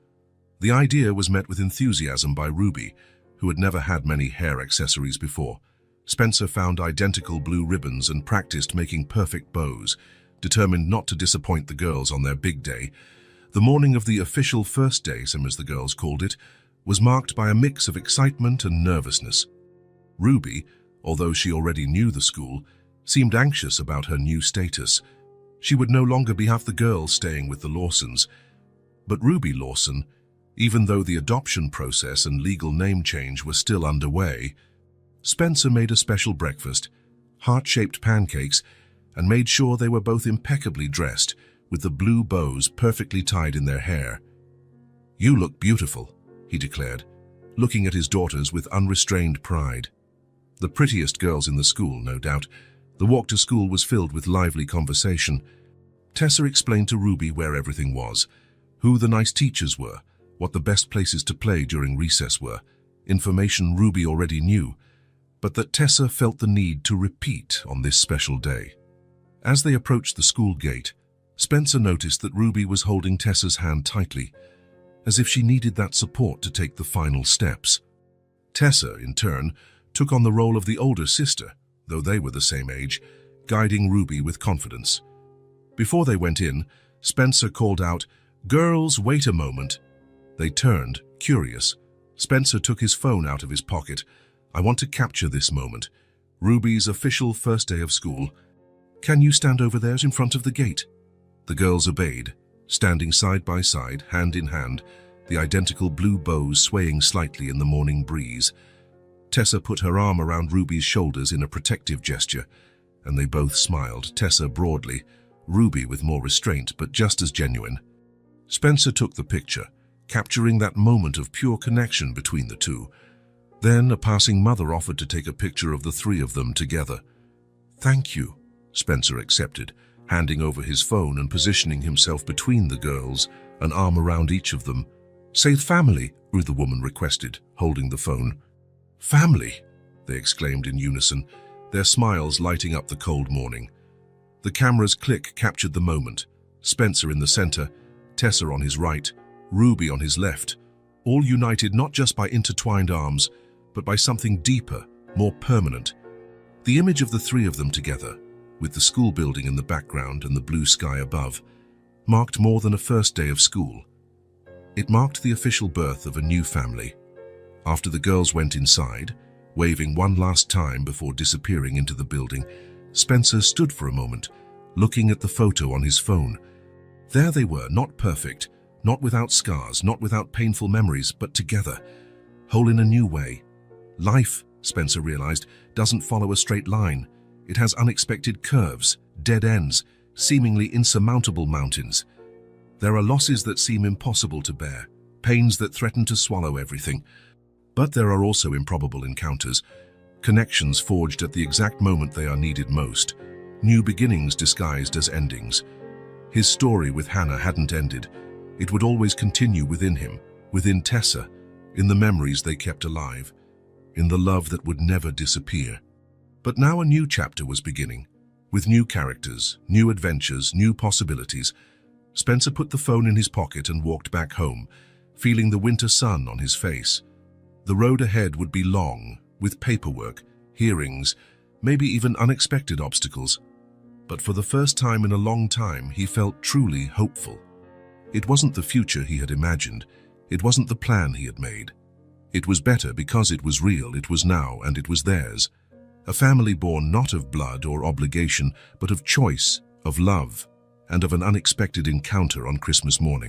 The idea was met with enthusiasm by Ruby, who had never had many hair accessories before. Spencer found identical blue ribbons and practiced making perfect bows, determined not to disappoint the girls on their big day. The morning of the official first day, as the girls called it, was marked by a mix of excitement and nervousness. Ruby, although she already knew the school, seemed anxious about her new status. She would no longer be half the girls staying with the Lawsons. But Ruby Lawson, even though the adoption process and legal name change were still underway, Spencer made a special breakfast, heart-shaped pancakes, and made sure they were both impeccably dressed, with the blue bows perfectly tied in their hair. "You look beautiful," he declared, looking at his daughters with unrestrained pride. The prettiest girls in the school, no doubt. The walk to school was filled with lively conversation. Tessa explained to Ruby where everything was, who the nice teachers were, what the best places to play during recess were, information Ruby already knew, but that Tessa felt the need to repeat on this special day. As they approached the school gate, Spencer noticed that Ruby was holding Tessa's hand tightly, as if she needed that support to take the final steps. Tessa, in turn, took on the role of the older sister, though they were the same age, guiding Ruby with confidence. Before they went in, Spencer called out, "Girls, wait a moment." They turned, curious. Spencer took his phone out of his pocket. "I want to capture this moment. Ruby's official first day of school. Can you stand over there in front of the gate?" The girls obeyed, standing side by side, hand in hand, the identical blue bows swaying slightly in the morning breeze. Tessa put her arm around Ruby's shoulders in a protective gesture, and they both smiled, Tessa broadly, Ruby with more restraint, but just as genuine. Spencer took the picture, capturing that moment of pure connection between the two. Then a passing mother offered to take a picture of the three of them together. "Thank you," Spencer accepted, handing over his phone and positioning himself between the girls, an arm around each of them. "Say family," the woman requested, holding the phone. "Family," they exclaimed in unison, their smiles lighting up the cold morning. The camera's click captured the moment, Spencer in the center, Tessa on his right, Ruby on his left, all united not just by intertwined arms, but by something deeper, more permanent. The image of the three of them together, with the school building in the background and the blue sky above, marked more than a first day of school. It marked the official birth of a new family. After the girls went inside, waving one last time before disappearing into the building, Spencer stood for a moment, looking at the photo on his phone. There they were, not perfect, not without scars, not without painful memories, but together, whole in a new way. Life, Spencer realized, doesn't follow a straight line. It has unexpected curves, dead ends, seemingly insurmountable mountains. There are losses that seem impossible to bear, pains that threaten to swallow everything. But there are also improbable encounters, connections forged at the exact moment they are needed most, new beginnings disguised as endings. His story with Hannah hadn't ended. It would always continue within him, within Tessa, in the memories they kept alive, in the love that would never disappear. But now a new chapter was beginning, with new characters, new adventures, new possibilities. Spencer put the phone in his pocket and walked back home, feeling the winter sun on his face. The road ahead would be long, with paperwork, hearings, maybe even unexpected obstacles. But for the first time in a long time, he felt truly hopeful. It wasn't the future he had imagined. It wasn't the plan he had made. It was better because it was real, it was now, and it was theirs. A family born not of blood or obligation, but of choice, of love, and of an unexpected encounter on Christmas morning.